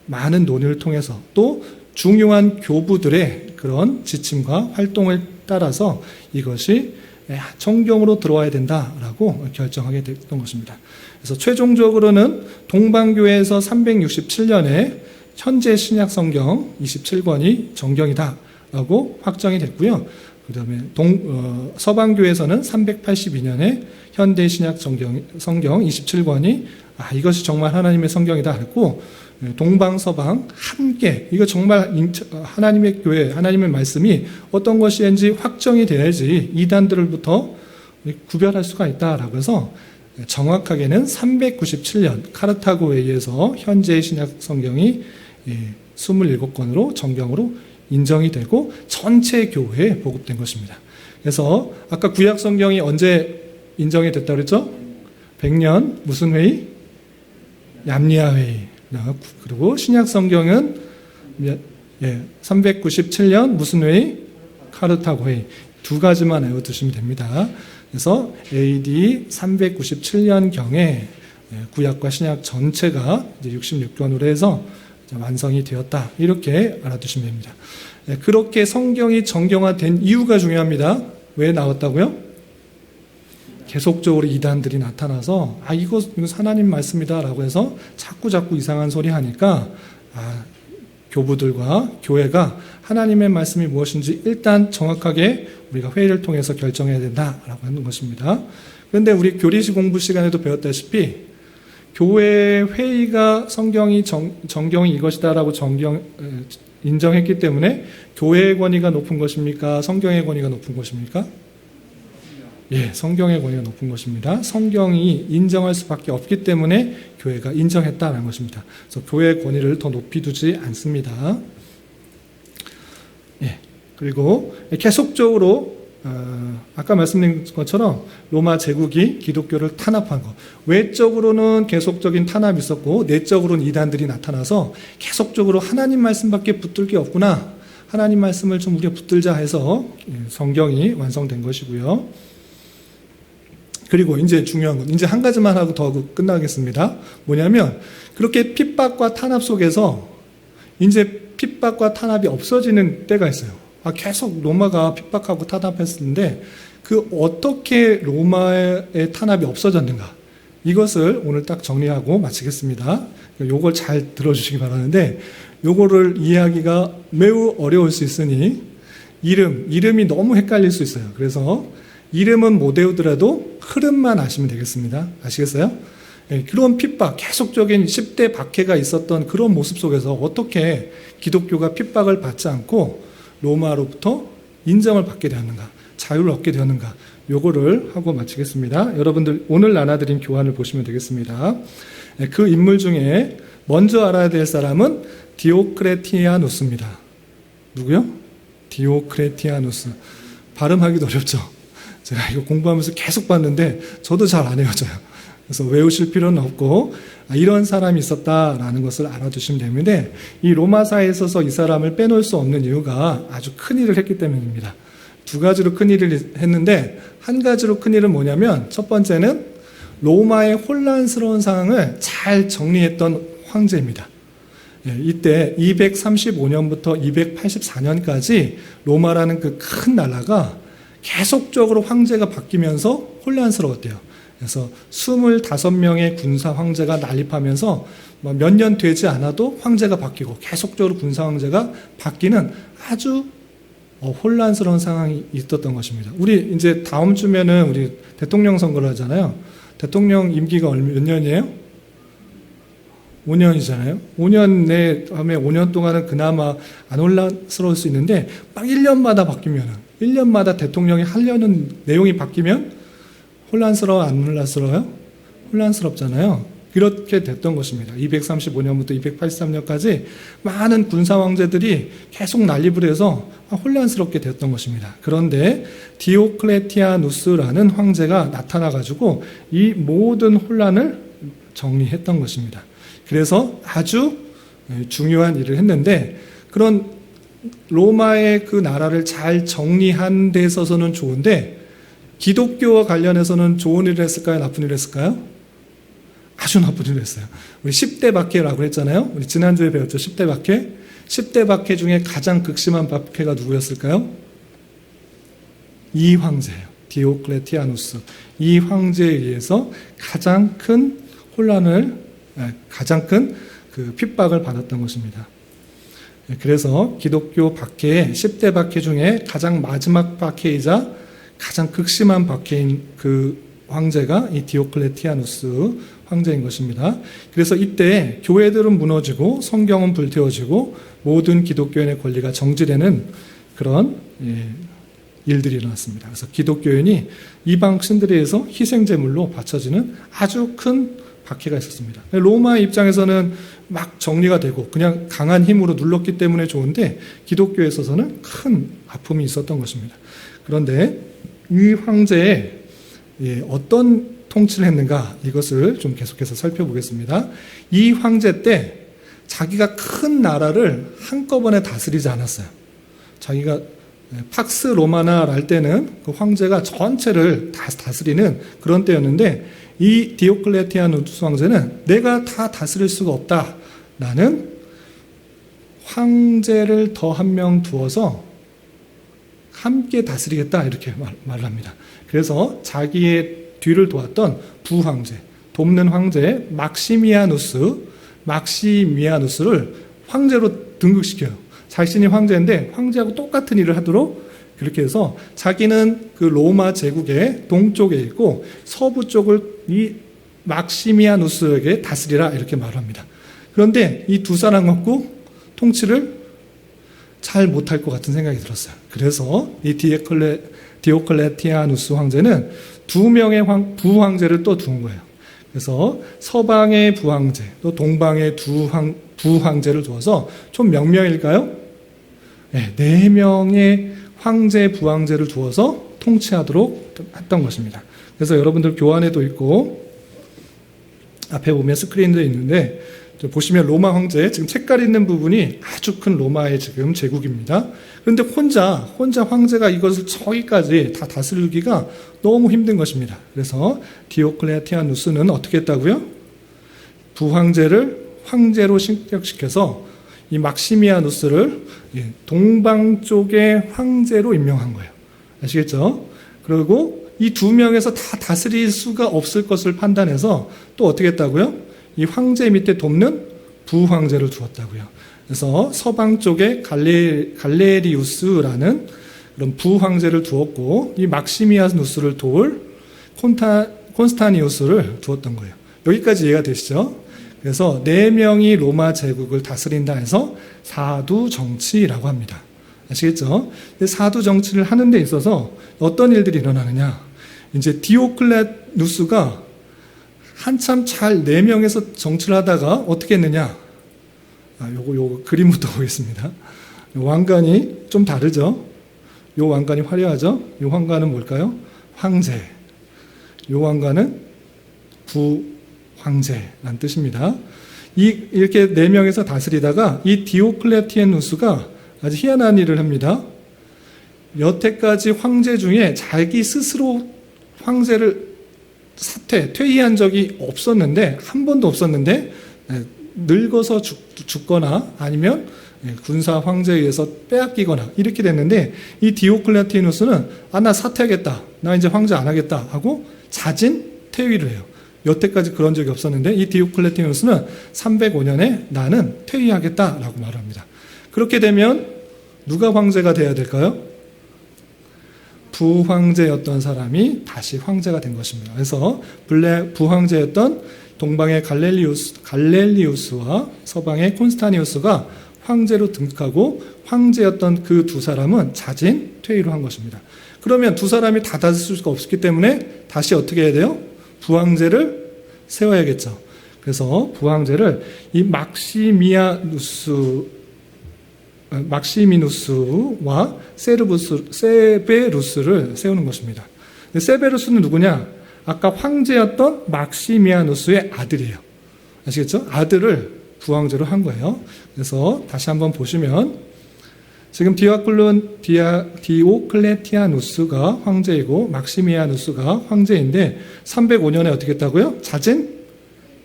많은 논의를 통해서 또 중요한 교부들의 그런 지침과 활동을 따라서 이것이 정경으로 들어와야 된다라고 결정하게 됐던 것입니다. 그래서 최종적으로는 동방교회에서 367년에 현재 신약 성경 27권이 정경이다라고 확정이 됐고요. 그다음에 서방교에서는 382년에 현대 신약 성경 27권이 이것이 정말 하나님의 성경이다 했고, 동방서방 함께 이거 정말 하나님의 교회, 하나님의 말씀이 어떤 것인지 확정이 돼야지 이단들로부터 구별할 수가 있다라고 해서 정확하게는 397년 카르타고에 의해서 현재의 신약 성경이 27권으로 정경으로 인정이 되고 전체 교회에 보급된 것입니다. 그래서 아까 구약 성경이 언제 인정이 됐다고 그랬죠? 100년 무슨 회의? 얌리아 회의. 그리고 신약 성경은 397년 무슨 회의? 카르타고 회의. 두 가지만 외워두시면 됩니다. 그래서 AD 397년경에 구약과 신약 전체가 이제 66권으로 해서 완성이 되었다. 이렇게 알아두시면 됩니다. 그렇게 성경이 정경화된 이유가 중요합니다. 왜 나왔다고요? 계속적으로 이단들이 나타나서 이거 하나님 말씀이다라고 해서 자꾸 이상한 소리 하니까 교부들과 교회가 하나님의 말씀이 무엇인지 일단 정확하게 우리가 회의를 통해서 결정해야 된다라고 하는 것입니다. 그런데 우리 교리시 공부 시간에도 배웠다시피 교회 회의가 성경이 정경이 이것이다라고 인정했기 때문에 교회의 권위가 높은 것입니까? 성경의 권위가 높은 것입니까? 성경의 권위가 높은 것입니다. 성경이 인정할 수밖에 없기 때문에 교회가 인정했다는 것입니다. 그래서 교회의 권위를 더 높이 두지 않습니다. 그리고 계속적으로 아까 말씀드린 것처럼 로마 제국이 기독교를 탄압한 것, 외적으로는 계속적인 탄압이 있었고 내적으로는 이단들이 나타나서 계속적으로 하나님 말씀밖에 붙들 게 없구나, 하나님 말씀을 좀 우리가 붙들자 해서 성경이 완성된 것이고요. 그리고 이제 중요한 건 이제 한 가지만 하고 더 끝나겠습니다. 뭐냐면 그렇게 핍박과 탄압 속에서 이제 핍박과 탄압이 없어지는 때가 있어요. 계속 로마가 핍박하고 탄압했는데 어떻게 로마의 탄압이 없어졌는가, 이것을 오늘 딱 정리하고 마치겠습니다. 요걸 잘 들어주시기 바라는데, 요거를 이해하기가 매우 어려울 수 있으니 이름이 너무 헷갈릴 수 있어요. 그래서 이름은 못 외우더라도 흐름만 아시면 되겠습니다. 아시겠어요? 그런 핍박, 계속적인 10대 박해가 있었던 그런 모습 속에서 어떻게 기독교가 핍박을 받지 않고 로마로부터 인정을 받게 되었는가, 자유를 얻게 되었는가, 요거를 하고 마치겠습니다. 여러분들 오늘 나눠드린 교환을 보시면 되겠습니다. 그 인물 중에 먼저 알아야 될 사람은 디오크레티아누스입니다. 누구요? 디오크레티아누스. 발음하기도 어렵죠. 제가 이거 공부하면서 계속 봤는데 저도 잘 안 외워져요. 그래서 외우실 필요는 없고 이런 사람이 있었다라는 것을 알아두시면 되는데, 이 로마사에 있어서 이 사람을 빼놓을 수 없는 이유가 아주 큰 일을 했기 때문입니다. 두 가지로 큰 일을 했는데, 한 가지로 큰 일은 뭐냐면 첫 번째는 로마의 혼란스러운 상황을 잘 정리했던 황제입니다. 이때 235년부터 284년까지 로마라는 그 큰 나라가 계속적으로 황제가 바뀌면서 혼란스러웠대요. 그래서 25명의 군사 황제가 난립하면서 몇 년 되지 않아도 황제가 바뀌고 계속적으로 군사 황제가 바뀌는 아주 혼란스러운 상황이 있었던 것입니다. 우리 이제 다음 주면은 우리 대통령 선거를 하잖아요. 대통령 임기가 몇 년이에요? 5년이잖아요. 5년 내 다음에 5년 동안은 그나마 안 혼란스러울 수 있는데 막 1년마다 바뀌면은 1년마다 대통령이 하려는 내용이 바뀌면 혼란스러워, 안 혼란스러워요? 혼란스럽잖아요. 그렇게 됐던 것입니다. 235년부터 283년까지 많은 군사 황제들이 계속 난립을 해서 혼란스럽게 됐던 것입니다. 그런데 디오클레티아누스라는 황제가 나타나가지고 이 모든 혼란을 정리했던 것입니다. 그래서 아주 중요한 일을 했는데, 그런 로마의 그 나라를 잘 정리한 데 있어서는 좋은데 기독교와 관련해서는 좋은 일을 했을까요? 나쁜 일을 했을까요? 아주 나쁜 일을 했어요. 우리 10대 박해라고 했잖아요. 우리 지난주에 배웠죠. 10대 박해. 10대 박해 중에 가장 극심한 박해가 누구였을까요? 이 황제예요. 디오클레티아누스. 이 황제에 의해서 가장 큰 혼란을, 가장 큰 그 핍박을 받았던 것입니다. 그래서 기독교 박해의 10대 박해 중에 가장 마지막 박해이자 가장 극심한 박해인 그 황제가 이 디오클레티아누스 황제인 것입니다. 그래서 이때 교회들은 무너지고 성경은 불태워지고 모든 기독교인의 권리가 정지되는 그런 일들이 일어났습니다. 그래서 기독교인이 이방 신들에 의해서 희생제물로 바쳐지는 아주 큰 박해가 있었습니다. 로마의 입장에서는 막 정리가 되고 그냥 강한 힘으로 눌렀기 때문에 좋은데 기독교에 있어서는 큰 아픔이 있었던 것입니다. 그런데 이 황제의 어떤 통치를 했는가 이것을 좀 계속해서 살펴보겠습니다. 이 황제 때 자기가 큰 나라를 한꺼번에 다스리지 않았어요. 자기가 팍스 로마나를 할 때는 그 황제가 전체를 다 다스리는 그런 때였는데 이 디오클레티아누스 황제는 내가 다 다스릴 수가 없다. 나는 황제를 더 한 명 두어서 함께 다스리겠다 이렇게 말을 합니다. 그래서 자기의 뒤를 도왔던 부황제, 돕는 황제 막시미아누스를 황제로 등극시켜요. 자신이 황제인데 황제하고 똑같은 일을 하도록 그렇게 해서 자기는 그 로마 제국의 동쪽에 있고 서부 쪽을 이 막시미아누스에게 다스리라 이렇게 말합니다. 그런데 이 두 사람 갖고 통치를 잘 못할 것 같은 생각이 들었어요. 그래서 이 디오클레티아누스 황제는 두 명의 부황제를 또 두은 거예요. 그래서 서방의 부황제, 또 동방의 부황제를 두어서 총 몇 명일까요? 네, 4명의 황제, 부황제를 두어서 통치하도록 했던 것입니다. 그래서 여러분들 교환에도 있고 앞에 보면 스크린도 있는데 보시면 로마 황제, 지금 색깔 있는 부분이 아주 큰 로마의 지금 제국입니다. 그런데 혼자 황제가 이것을 저기까지 다 다스리기가 너무 힘든 것입니다. 그래서 디오클레티아누스는 어떻게 했다고요? 부황제를 황제로 승격시켜서 이 막시미아누스를 동방 쪽의 황제로 임명한 거예요. 아시겠죠? 그리고 이 두 명에서 다 다스릴 수가 없을 것을 판단해서 또 어떻게 했다고요? 이 황제 밑에 돕는 부황제를 두었다고요. 그래서 서방 쪽에 갈레리우스라는 그런 부황제를 두었고 이 막시미아누스를 도울 콘스타니우스를 두었던 거예요. 여기까지 이해가 되시죠? 그래서 4명이 로마 제국을 다스린다 해서 사두 정치라고 합니다. 아시겠죠? 사두 정치를 하는 데 있어서 어떤 일들이 일어나느냐? 이제 디오클레누스가 한참 잘 4명에서 정치를 하다가 어떻게 했느냐? 요거 그림부터 보겠습니다. 왕관이 좀 다르죠? 요 왕관이 화려하죠? 요 왕관은 뭘까요? 황제. 요 왕관은 부황제라는 뜻입니다. 이렇게 4명에서 다스리다가 이 디오클레티아누스가 아주 희한한 일을 합니다. 여태까지 황제 중에 자기 스스로 황제를 퇴위한 적이 없었는데, 한 번도 없었는데, 늙어서 죽거나 아니면 군사 황제에 의해서 빼앗기거나 이렇게 됐는데, 이 디오클레티아누스는 나 사퇴하겠다. 나 이제 황제 안 하겠다. 하고 자진 퇴위를 해요. 여태까지 그런 적이 없었는데, 이 디오클레티아누스는 305년에 나는 퇴위하겠다라고 말합니다. 그렇게 되면 누가 황제가 돼야 될까요? 부황제였던 사람이 다시 황제가 된 것입니다. 그래서 부황제였던 동방의 갈렐리우스와 서방의 콘스타니우스가 황제로 등극하고 황제였던 그 두 사람은 자진 퇴위를 한 것입니다. 그러면 두 사람이 다 다스릴 수가 없었기 때문에 다시 어떻게 해야 돼요? 부황제를 세워야겠죠. 그래서 부황제를 이 막시미누스와 세베루스를 세우는 것입니다. 세베루스는 누구냐? 아까 황제였던 막시미아누스의 아들이에요. 아시겠죠? 아들을 부황제로 한 거예요. 그래서 다시 한번 보시면 지금 디오클레티아누스가 황제이고 막시미아누스가 황제인데 305년에 어떻게 했다고요? 자진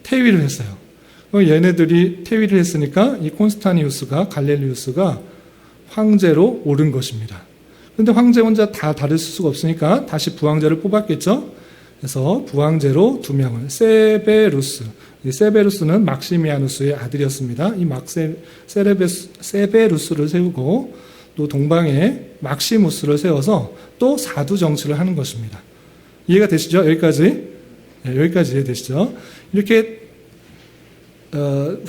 퇴위를 했어요. 얘네들이 퇴위를 했으니까 이 콘스타니우스가 갈렐리우스가 황제로 오른 것입니다. 그런데 황제 혼자 다 다를 수가 없으니까 다시 부황제를 뽑았겠죠. 그래서 부황제로 2명을 세베루스, 이 세베루스는 막시미아누스의 아들이었습니다. 이 세베루스를 세우고 또 동방에 막시무스를 세워서 또 사두 정치를 하는 것입니다. 이해가 되시죠? 여기까지? 네, 여기까지 이해되시죠? 이렇게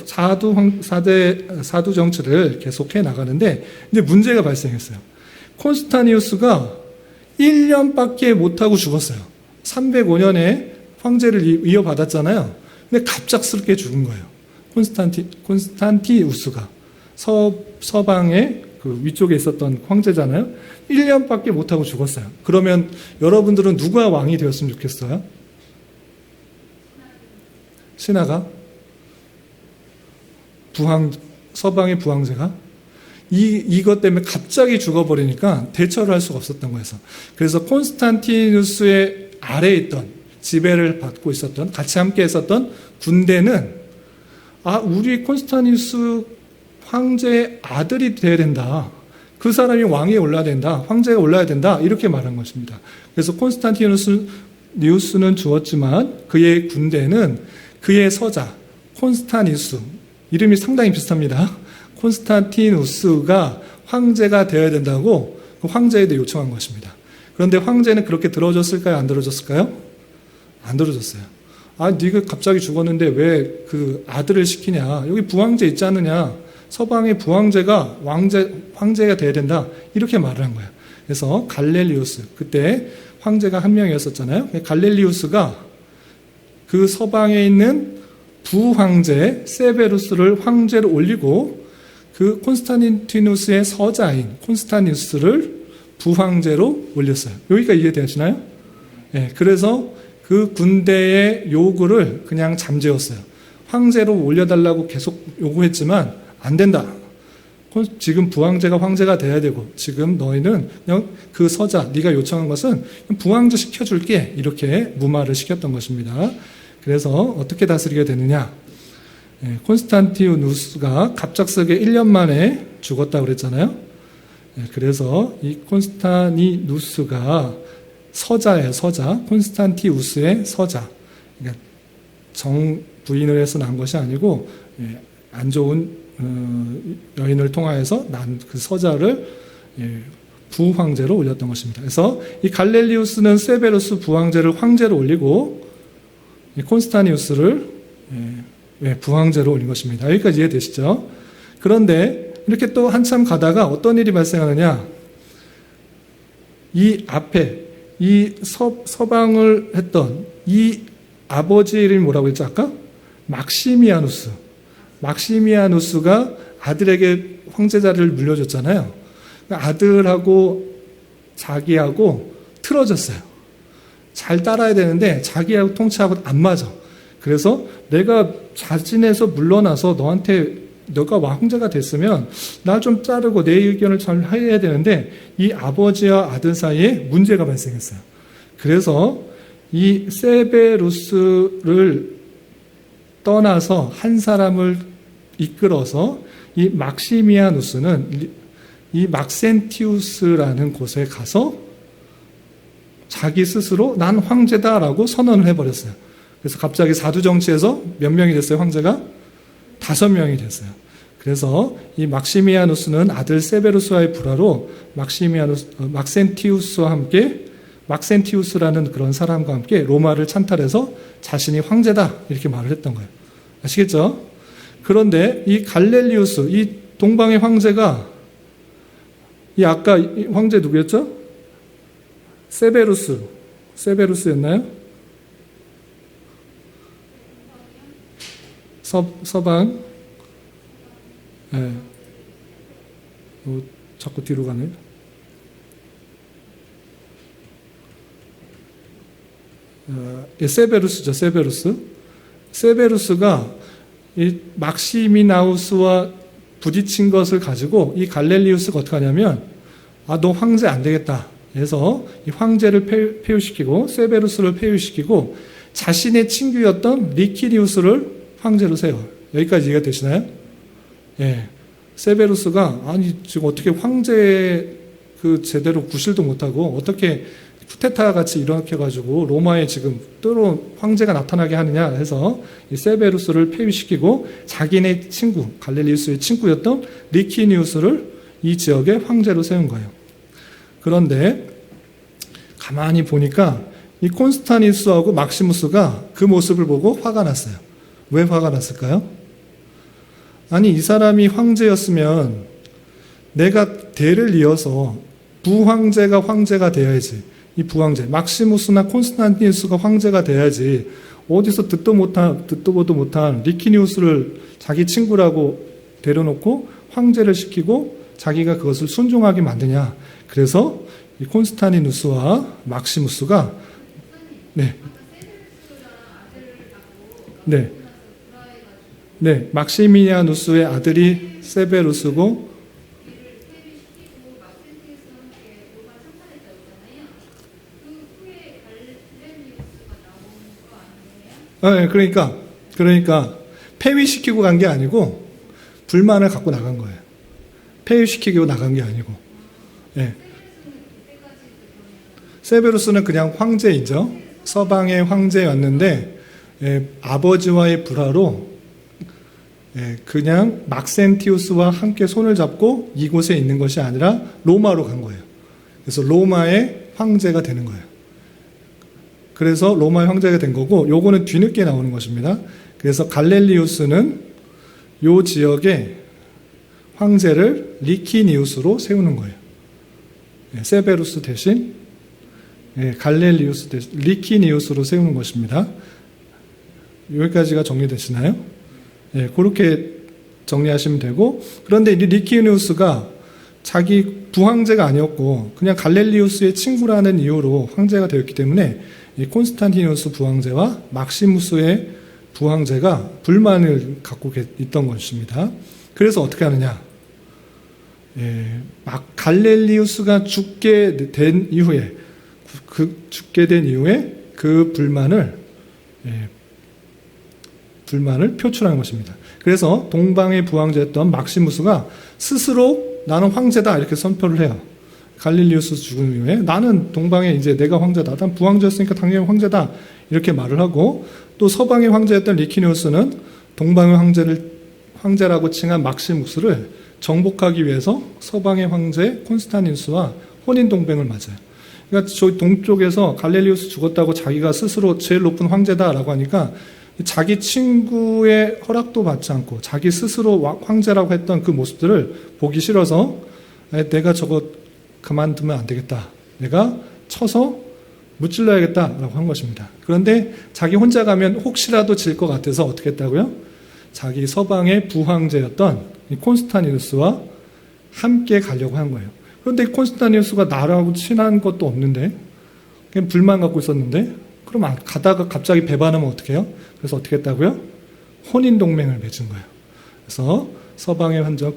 사두 정치를 계속해 나가는데 이제 문제가 발생했어요. 콘스탄티누스가 1년밖에 못하고 죽었어요. 305년에 황제를 이어받았잖아요. 근데 갑작스럽게 죽은 거예요. 콘스탄티우스가 서방의 그 위쪽에 있었던 황제잖아요. 1년밖에 못하고 죽었어요. 그러면 여러분들은 누가 왕이 되었으면 좋겠어요? 신하가? 서방의 부황제가? 이것 때문에 갑자기 죽어버리니까 대처를 할 수가 없었던 거예요. 그래서 콘스탄티누스의 아래에 있던, 지배를 받고 있었던, 같이 함께 했었던 군대는 우리 콘스탄티누스 황제의 아들이 돼야 된다. 그 사람이 왕위에 올라야 된다. 황제가 올라야 된다. 이렇게 말한 것입니다. 그래서 콘스탄티누스는 죽었지만 그의 군대는 그의 서자 콘스타니우스, 이름이 상당히 비슷합니다. 콘스탄티누스가 황제가 되어야 된다고 그 황제에게 요청한 것입니다. 그런데 황제는 그렇게 들어줬을까요? 안 들어줬을까요? 안 들어줬어요. 네가 갑자기 죽었는데 왜 그 아들을 시키냐? 여기 부황제 있지 않느냐? 서방의 부황제가 황제가 돼야 된다. 이렇게 말을 한 거예요. 그래서 갈렐리우스, 그때 황제가 한 명이었었잖아요. 갈렐리우스가 그 서방에 있는 부황제 세베루스를 황제로 올리고 그 콘스탄티누스의 서자인 콘스탄티누스를 부황제로 올렸어요. 여기가 이해되시나요? 네, 그래서 그 군대의 요구를 그냥 잠재웠어요. 황제로 올려달라고 계속 요구했지만 안 된다. 지금 부황제가 황제가 돼야 되고 지금 너희는 그냥 그 서자 네가 요청한 것은 부황제 시켜줄게, 이렇게 무마를 시켰던 것입니다. 그래서 어떻게 다스리게 되느냐? 콘스탄티누스가 갑작스럽게 1년 만에 죽었다고 그랬잖아요. 그래서 이 콘스타니누스가 서자예요. 서자. 콘스탄티우스의 서자. 그러니까 부인을 해서 난 것이 아니고 안 좋은 여인을 통하여서 난 그 서자를 부황제로 올렸던 것입니다. 그래서 이 갈렐리우스는 세베루스 부황제를 황제로 올리고 콘스타니우스를 부황제로 올린 것입니다. 여기까지 이해되시죠? 그런데 이렇게 또 한참 가다가 어떤 일이 발생하느냐? 이 앞에 이 서방을 했던 이 아버지의 이름이 뭐라고 했죠? 아까? 막시미아누스. 막시미아누스가 아들에게 황제 자리를 물려줬잖아요. 아들하고 자기하고 틀어졌어요. 잘 따라야 되는데 자기하고 통치하고 안 맞아. 그래서 내가 자진해서 물러나서 너가 황제가 됐으면 나 좀 자르고 내 의견을 잘 해야 되는데 이 아버지와 아들 사이에 문제가 발생했어요. 그래서 이 세베루스를 떠나서 한 사람을 이끌어서 이 막시미아누스는 이 막센티우스라는 곳에 가서 자기 스스로 난 황제다라고 선언을 해버렸어요. 그래서 갑자기 사두정치에서 몇 명이 됐어요? 황제가? 5명이 됐어요. 그래서 이 막시미아누스는 아들 세베루스와의 불화로 막센티우스와 함께, 막센티우스라는 그런 사람과 함께 로마를 찬탈해서 자신이 황제다 이렇게 말을 했던 거예요. 아시겠죠? 그런데 이 갈렐리우스, 이 동방의 황제가 이 아까 황제 누구였죠? 세베루스였나요? 서방. 네. 자꾸 뒤로 가네요. 세베루스죠, 세베루스가 이 막시미나우스와 부딪힌 것을 가지고 이 갈렐리우스가 어떻게 하냐면, 너 황제 안 되겠다. 그래서 이 황제를 폐위시키고, 세베루스를 폐위시키고, 자신의 친구였던 리키리우스를 황제로 세워. 여기까지 이해가 되시나요? 예. 세베루스가, 지금 어떻게 황제 제대로 구실도 못하고, 어떻게 쿠데타 같이 일으켜가지고 로마에 지금 또 황제가 나타나게 하느냐 해서 이 세베루스를 폐위시키고 자기네 친구, 갈릴리우스의 친구였던 리키니우스를 이 지역의 황제로 세운 거예요. 그런데 가만히 보니까 이 콘스탄티누스하고 막시무스가 그 모습을 보고 화가 났어요. 왜 화가 났을까요? 아니, 이 사람이 황제였으면 내가 대를 이어서 부황제가 황제가 돼야지. 이 부황제, 막시무스나 콘스탄티누스가 황제가 돼야지. 어디서 듣도 보도 못한 리키니우스를 자기 친구라고 데려놓고 황제를 시키고 자기가 그것을 순종하게 만드냐. 그래서 이 콘스탄티누스와 막시무스가 막시미아누스의 아들이 세베루스고 그러니까 폐위시키고 간 게 아니고 불만을 갖고 나간 거예요. 폐위시키고 나간 게 아니고. 예. 세베루스는 그냥 황제이죠. 서방의 황제였는데 아버지와의 불화로 그냥 막센티우스와 함께 손을 잡고 이곳에 있는 것이 아니라 로마로 간 거예요. 그래서 로마의 황제가 되는 거예요. 그래서 로마의 황제가 된 거고, 요거는 뒤늦게 나오는 것입니다. 그래서 갈렐리우스는 요 지역의 황제를 리키니우스로 세우는 거예요. 세베루스 대신 갈렐리우스 대신 리키니우스로 세우는 것입니다. 여기까지가 정리되시나요? 그렇게 정리하시면 되고, 그런데 이 리키니우스가 자기 부황제가 아니었고 그냥 갈렐리우스의 친구라는 이유로 황제가 되었기 때문에 이 콘스탄티누스 부황제와 막시무스의 부황제가 불만을 갖고 있던 것입니다. 그래서 어떻게 하느냐? 갈렐리우스가 죽게 된 이후에 그 불만을 표출하는 것입니다. 그래서 동방의 부황제였던 막시무스가 스스로 나는 황제다 이렇게 선포를 해요. 갈릴리우스 죽은 이후에 나는 동방에 이제 내가 황제다. 난 부황제였으니까 당연히 황제다. 이렇게 말을 하고, 또 서방의 황제였던 리키니우스는 동방의 황제라고 칭한 막시무스를 정복하기 위해서 서방의 황제 콘스탄티누스와 혼인 동맹을 맺어요. 그러니까 저 동쪽에서 갈릴리우스 죽었다고 자기가 스스로 제일 높은 황제다라고 하니까 자기 친구의 허락도 받지 않고 자기 스스로 황제라고 했던 그 모습들을 보기 싫어서 내가 저거 그만두면 안 되겠다. 내가 쳐서 무찔러야겠다라고 한 것입니다. 그런데 자기 혼자 가면 혹시라도 질 것 같아서 어떻게 했다고요? 자기 서방의 부황제였던 콘스탄티누스와 함께 가려고 한 거예요. 그런데 콘스탄티누스가 나라고 친한 것도 없는데 그냥 불만 갖고 있었는데 그럼 가다가 갑자기 배반하면 어떻게 해요? 그래서 어떻게 했다고요? 혼인 동맹을 맺은 거예요. 그래서 서방의 황제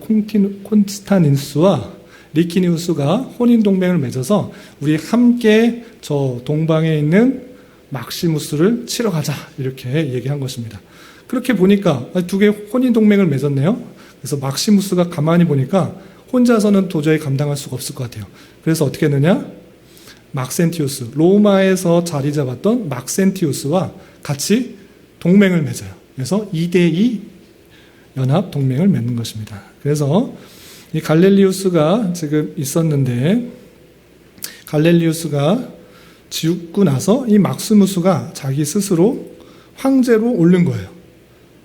콘스탄티누스와 리키니우스가 혼인 동맹을 맺어서 우리 함께 저 동방에 있는 막시무스를 치러 가자 이렇게 얘기한 것입니다. 그렇게 보니까 두 개의 혼인 동맹을 맺었네요. 그래서 막시무스가 가만히 보니까 혼자서는 도저히 감당할 수가 없을 것 같아요. 그래서 어떻게 했느냐? 막센티우스, 로마에서 자리 잡았던 막센티우스와 같이 동맹을 맺어요. 그래서 2대2 연합 동맹을 맺는 것입니다. 그래서 이 갈렐리우스가 지금 있었는데, 갈렐리우스가 죽고 나서 이 막시무스가 자기 스스로 황제로 오른 거예요.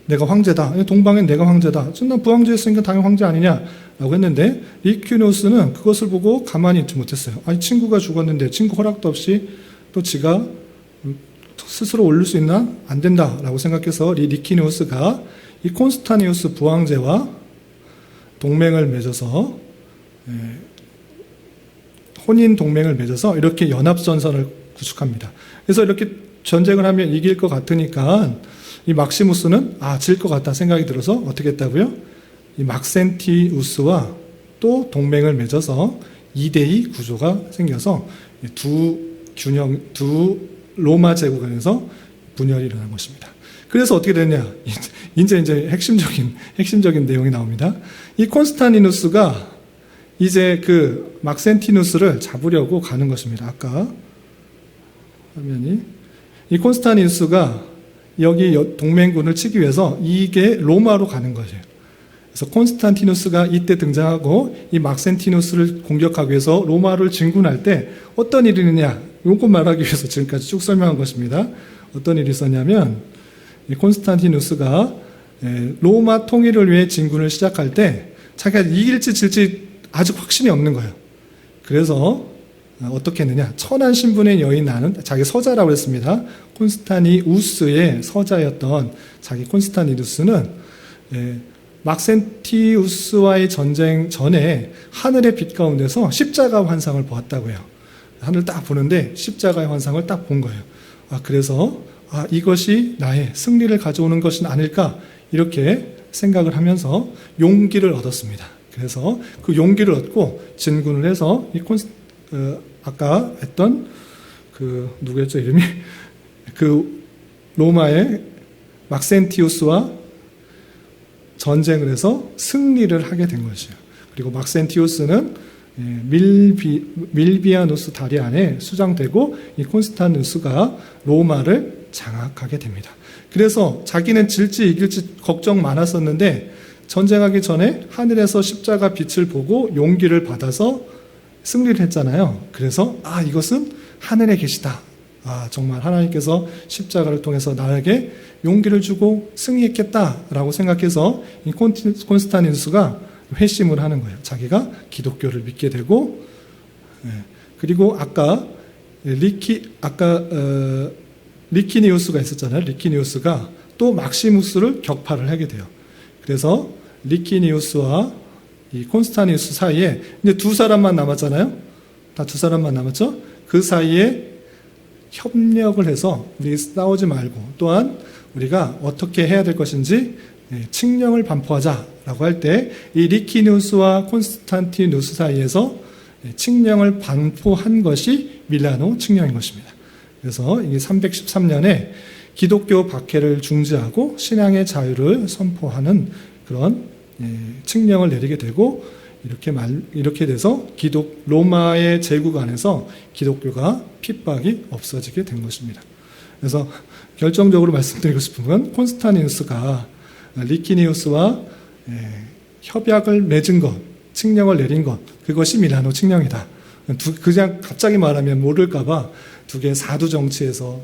내가 황제다. 동방엔 내가 황제다. 난 부황제였으니까 당연히 황제 아니냐라고 했는데, 리키니우스는 그것을 보고 가만히 있지 못했어요. 아니, 친구가 죽었는데 친구 허락도 없이 또 지가 스스로 올릴 수 있나? 안 된다라고 생각해서 리키니우스가 이 콘스탄티누스 부황제와 동맹을 맺어서 혼인 동맹을 맺어서 이렇게 연합전선을 구축합니다. 그래서 이렇게 전쟁을 하면 이길 것 같으니까 이 막시무스는 질 것 같다 생각이 들어서 어떻게 했다고요? 이 막센티우스와 또 동맹을 맺어서 2대2 구조가 생겨서 두 로마 제국에서 분열이 일어난 것입니다. 그래서 어떻게 됐냐? 이제 핵심적인 내용이 나옵니다. 이 콘스탄티누스가 이제 그 막센티누스를 잡으려고 가는 것입니다. 아까 화면이 이 콘스탄티누스가 여기 동맹군을 치기 위해서 이게 로마로 가는 거죠. 그래서 콘스탄티누스가 이때 등장하고 이 막센티누스를 공격하기 위해서 로마를 진군할 때 어떤 일이 있느냐, 요거 말하기 위해서 지금까지 쭉 설명한 것입니다. 어떤 일이 있었냐면 이 콘스탄티누스가 로마 통일을 위해 진군을 시작할 때 자기가 이길지 질지 아직 확신이 없는 거예요. 그래서 어떻게 했느냐, 천한 신분의 여인 나는 자기 서자라고 했습니다. 콘스탄티우스의 서자였던 자기 콘스탄티누스는 막센티우스와의 전쟁 전에 하늘의 빛 가운데서 십자가 환상을 보았다고요. 하늘 딱 보는데 십자가의 환상을 딱 본 거예요. 그래서 이것이 나의 승리를 가져오는 것은 아닐까, 이렇게 생각을 하면서 용기를 얻었습니다. 그래서 그 용기를 얻고 진군을 해서 이 아까 했던 누구였죠 이름이? 로마의 막센티우스와 전쟁을 해서 승리를 하게 된 것이에요. 그리고 막센티우스는 밀비아누스 다리 안에 수장되고 이 콘스탄티누스가 로마를 장악하게 됩니다. 그래서 자기는 질지 이길지 걱정 많았었는데 전쟁하기 전에 하늘에서 십자가 빛을 보고 용기를 받아서 승리를 했잖아요. 그래서 이것은 하늘에 계시다. 정말 하나님께서 십자가를 통해서 나에게 용기를 주고 승리했겠다라고 생각해서 이 콘스탄티누스가 회심을 하는 거예요. 자기가 기독교를 믿게 되고, 그리고 아까 리키니우스가 있었잖아요. 리키니우스가 또 막시무스를 격파를 하게 돼요. 그래서 리키니우스와 이 콘스탄티누스 사이에 이제 두 사람만 남았잖아요. 다 두 사람만 남았죠. 그 사이에 협력을 해서 우리 싸우지 말고, 또한 우리가 어떻게 해야 될 것인지 칙령을 반포하자라고 할 때 이 리키니우스와 콘스탄티누스 사이에서 칙령을 반포한 것이 밀라노 칙령인 것입니다. 그래서 이게 313년에 기독교 박해를 중지하고 신앙의 자유를 선포하는 그런 칙령을 내리게 되고, 이렇게 돼서 로마의 제국 안에서 기독교가 핍박이 없어지게 된 것입니다. 그래서 결정적으로 말씀드리고 싶은 건 콘스탄티누스가 리키니우스와 협약을 맺은 것, 칙령을 내린 것, 그것이 밀라노 칙령이다. 그냥 갑자기 말하면 모를까봐 두 개의 사두 정치에서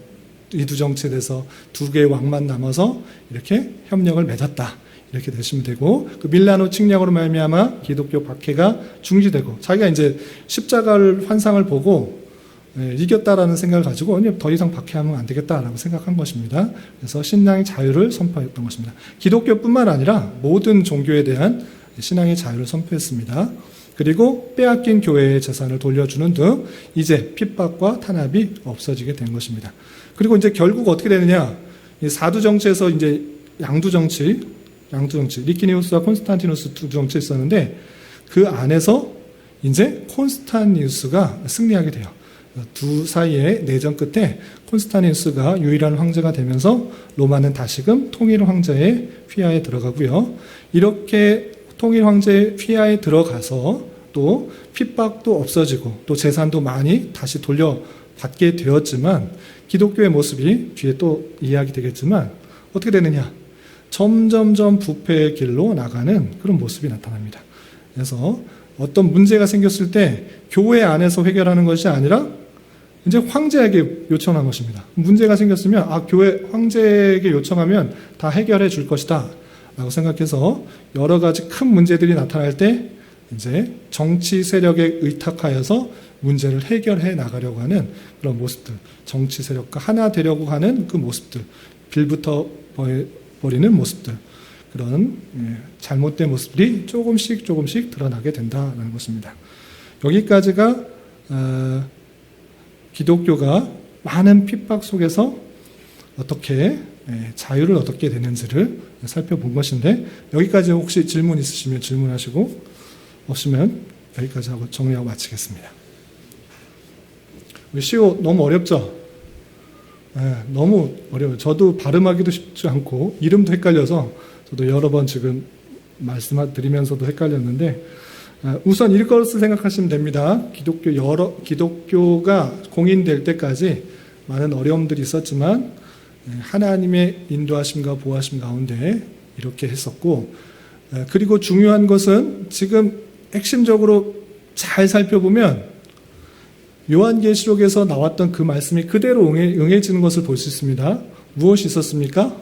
이두 정치에서 두 개의 왕만 남아서 이렇게 협력을 맺었다. 이렇게 되시면 되고, 그 밀라노 칙령으로 말미암아 기독교 박해가 중지되고, 자기가 이제 십자가를 환상을 보고 이겼다라는 생각을 가지고 더 이상 박해하면 안 되겠다라고 생각한 것입니다. 그래서 신앙의 자유를 선포했던 것입니다. 기독교뿐만 아니라 모든 종교에 대한 신앙의 자유를 선포했습니다. 그리고 빼앗긴 교회의 재산을 돌려주는 등 이제 핍박과 탄압이 없어지게 된 것입니다. 그리고 이제 결국 어떻게 되느냐? 이 사두 정치에서 이제 양두 정치, 리키니우스와 콘스탄티누스 두 정치 있었는데 그 안에서 이제 콘스탄티누스가 승리하게 돼요. 두 사이의 내전 끝에 콘스탄티누스가 유일한 황제가 되면서 로마는 다시금 통일 황제의 휘하에 들어가고요. 이렇게 통일 황제의 휘하에 들어가서 또 핍박도 없어지고 또 재산도 많이 다시 돌려받게 되었지만, 기독교의 모습이 뒤에 또 이야기 되겠지만 어떻게 되느냐? 점점점 부패의 길로 나가는 그런 모습이 나타납니다. 그래서 어떤 문제가 생겼을 때 교회 안에서 해결하는 것이 아니라 이제 황제에게 요청한 것입니다. 문제가 생겼으면 교회 황제에게 요청하면 다 해결해 줄 것이다 라고 생각해서 여러 가지 큰 문제들이 나타날 때 이제 정치 세력에 의탁하여서 문제를 해결해 나가려고 하는 그런 모습들, 정치 세력과 하나 되려고 하는 그 모습들, 빌붙어 버리는 모습들, 그런 잘못된 모습들이 조금씩 드러나게 된다는 것입니다. 여기까지가 기독교가 많은 핍박 속에서 어떻게 자유를 얻게 되는지를 살펴본 것인데, 여기까지 혹시 질문 있으시면 질문하시고, 없으면 여기까지 하고 정리하고 마치겠습니다. 시오 너무 어렵죠? 너무 어려워요. 저도 발음하기도 쉽지 않고 이름도 헷갈려서 저도 여러 번 지금 말씀드리면서도 헷갈렸는데, 우선 이것을 생각하시면 됩니다. 기독교가 공인될 때까지 많은 어려움들이 있었지만 하나님의 인도하심과 보호하심 가운데 이렇게 했었고, 그리고 중요한 것은 지금 핵심적으로 잘 살펴보면 요한계시록에서 나왔던 그 말씀이 그대로 응해지는 것을 볼 수 있습니다. 무엇이 있었습니까?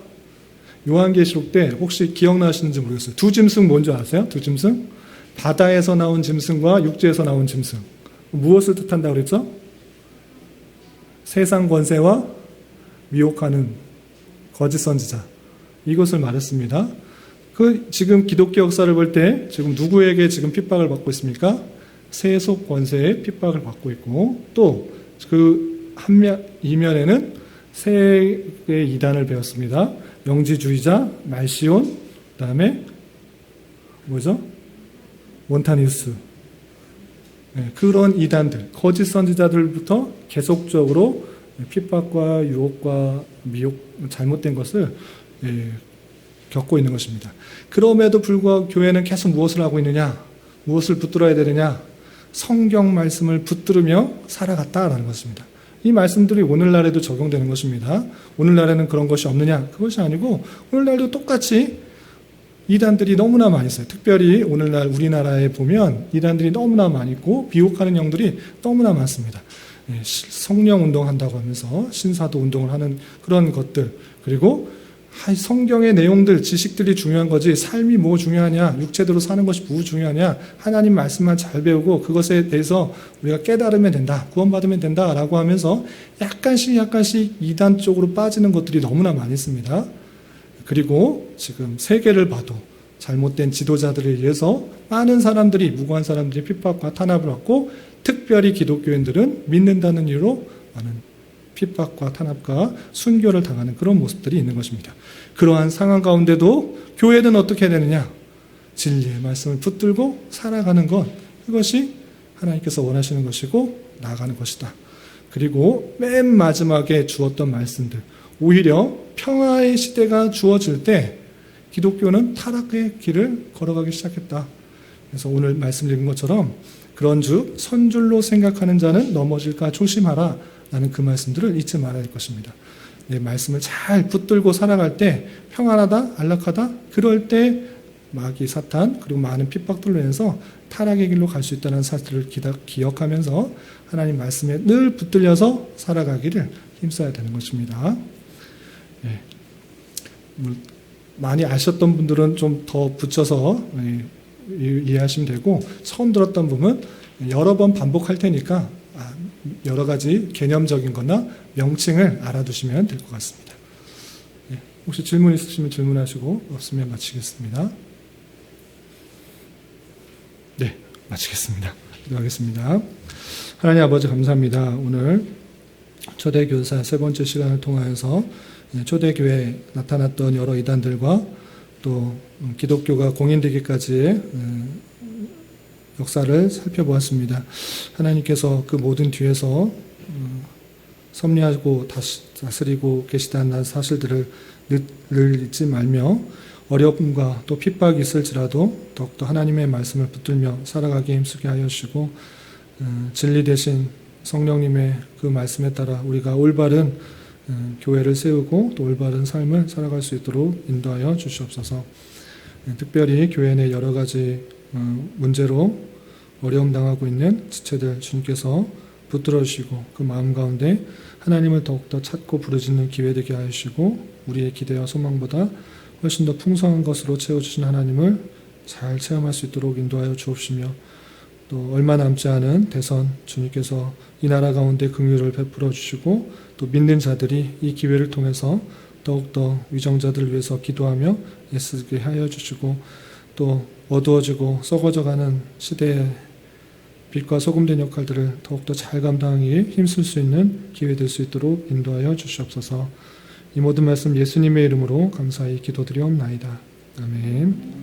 요한계시록 때 혹시 기억나시는지 모르겠어요. 두 짐승 뭔지 아세요? 두 짐승? 바다에서 나온 짐승과 육지에서 나온 짐승. 무엇을 뜻한다고 그랬죠? 세상 권세와 미혹하는 거짓 선지자. 이것을 말했습니다. 지금 기독교 역사를 볼 때 지금 누구에게 지금 핍박을 받고 있습니까? 세속 권세의 핍박을 받고 있고, 또 그 이면에는 세 개의 이단을 배웠습니다. 영지주의자, 말시온, 그 다음에 뭐죠? 몬타니우스. 그런 이단들, 거짓 선지자들부터 계속적으로 핍박과 유혹과 미혹, 잘못된 것을 겪고 있는 것입니다. 그럼에도 불구하고 교회는 계속 무엇을 하고 있느냐? 무엇을 붙들어야 되느냐? 성경 말씀을 붙들으며 살아갔다라는 것입니다. 이 말씀들이 오늘날에도 적용되는 것입니다. 오늘날에는 그런 것이 없느냐? 그것이 아니고 오늘날도 똑같이 이단들이 너무나 많이 있어요. 특별히 오늘날 우리나라에 보면 이단들이 너무나 많이 있고 비혹하는 영들이 너무나 많습니다. 성령 운동한다고 하면서 신사도 운동을 하는 그런 것들, 그리고 성경의 내용들, 지식들이 중요한 거지 삶이 뭐 중요하냐, 육체대로 사는 것이 뭐 중요하냐, 하나님 말씀만 잘 배우고 그것에 대해서 우리가 깨달으면 된다, 구원받으면 된다라고 하면서 약간씩 이단 쪽으로 빠지는 것들이 너무나 많이 있습니다. 그리고 지금 세계를 봐도 잘못된 지도자들에 의해서 많은 사람들이, 무고한 사람들이 핍박과 탄압을 받고, 특별히 기독교인들은 믿는다는 이유로 많은 핍박과 탄압과 순교를 당하는 그런 모습들이 있는 것입니다. 그러한 상황 가운데도 교회는 어떻게 해야 되느냐? 진리의 말씀을 붙들고 살아가는 것, 그것이 하나님께서 원하시는 것이고 나아가는 것이다. 그리고 맨 마지막에 주었던 말씀들, 오히려 평화의 시대가 주어질 때 기독교는 타락의 길을 걸어가기 시작했다. 그래서 오늘 말씀 읽은 것처럼 그런즉 선줄로 생각하는 자는 넘어질까 조심하라 라는 그 말씀들을 잊지 말아야 할 것입니다. 내 말씀을 잘 붙들고 살아갈 때 평안하다, 안락하다, 그럴 때 마귀, 사탄, 그리고 많은 핍박들로 인해서 타락의 길로 갈 수 있다는 사실을 기억하면서 하나님 말씀에 늘 붙들려서 살아가기를 힘써야 되는 것입니다. 많이 아셨던 분들은 좀 더 붙여서 이해하시면 되고, 처음 들었던 부분 여러 번 반복할 테니까 여러 가지 개념적인 거나 명칭을 알아두시면 될 것 같습니다. 혹시 질문 있으시면 질문하시고, 없으면 마치겠습니다. 네, 마치겠습니다. 기도하겠습니다. 하나님 아버지 감사합니다. 오늘 초대교사 세 번째 시간을 통하여서 초대교회에 나타났던 여러 이단들과 또 기독교가 공인되기까지의 역사를 살펴보았습니다. 하나님께서 그 모든 뒤에서 섭리하고 다스리고 계시다는 사실들을 늘 잊지 말며 어려움과 또 핍박이 있을지라도 더욱더 하나님의 말씀을 붙들며 살아가게 힘쓰게 하여 주시고, 진리 대신 성령님의 그 말씀에 따라 우리가 올바른 교회를 세우고 또 올바른 삶을 살아갈 수 있도록 인도하여 주시옵소서. 특별히 교회 내 여러 가지 문제로 어려움 당하고 있는 지체들 주님께서 붙들어 주시고, 그 마음 가운데 하나님을 더욱더 찾고 부르짖는 기회 되게 하시고, 우리의 기대와 소망보다 훨씬 더 풍성한 것으로 채워주신 하나님을 잘 체험할 수 있도록 인도하여 주옵시며, 또 얼마 남지 않은 대선 주님께서 이 나라 가운데 긍휼을 베풀어 주시고, 또 믿는 자들이 이 기회를 통해서 더욱더 위정자들을 위해서 기도하며 애쓰게 하여 주시고, 또 어두워지고 썩어져가는 시대의 빛과 소금된 역할들을 더욱더 잘 감당하기에 힘쓸 수 있는 기회 될 수 있도록 인도하여 주시옵소서. 이 모든 말씀 예수님의 이름으로 감사히 기도드리옵나이다. 아멘.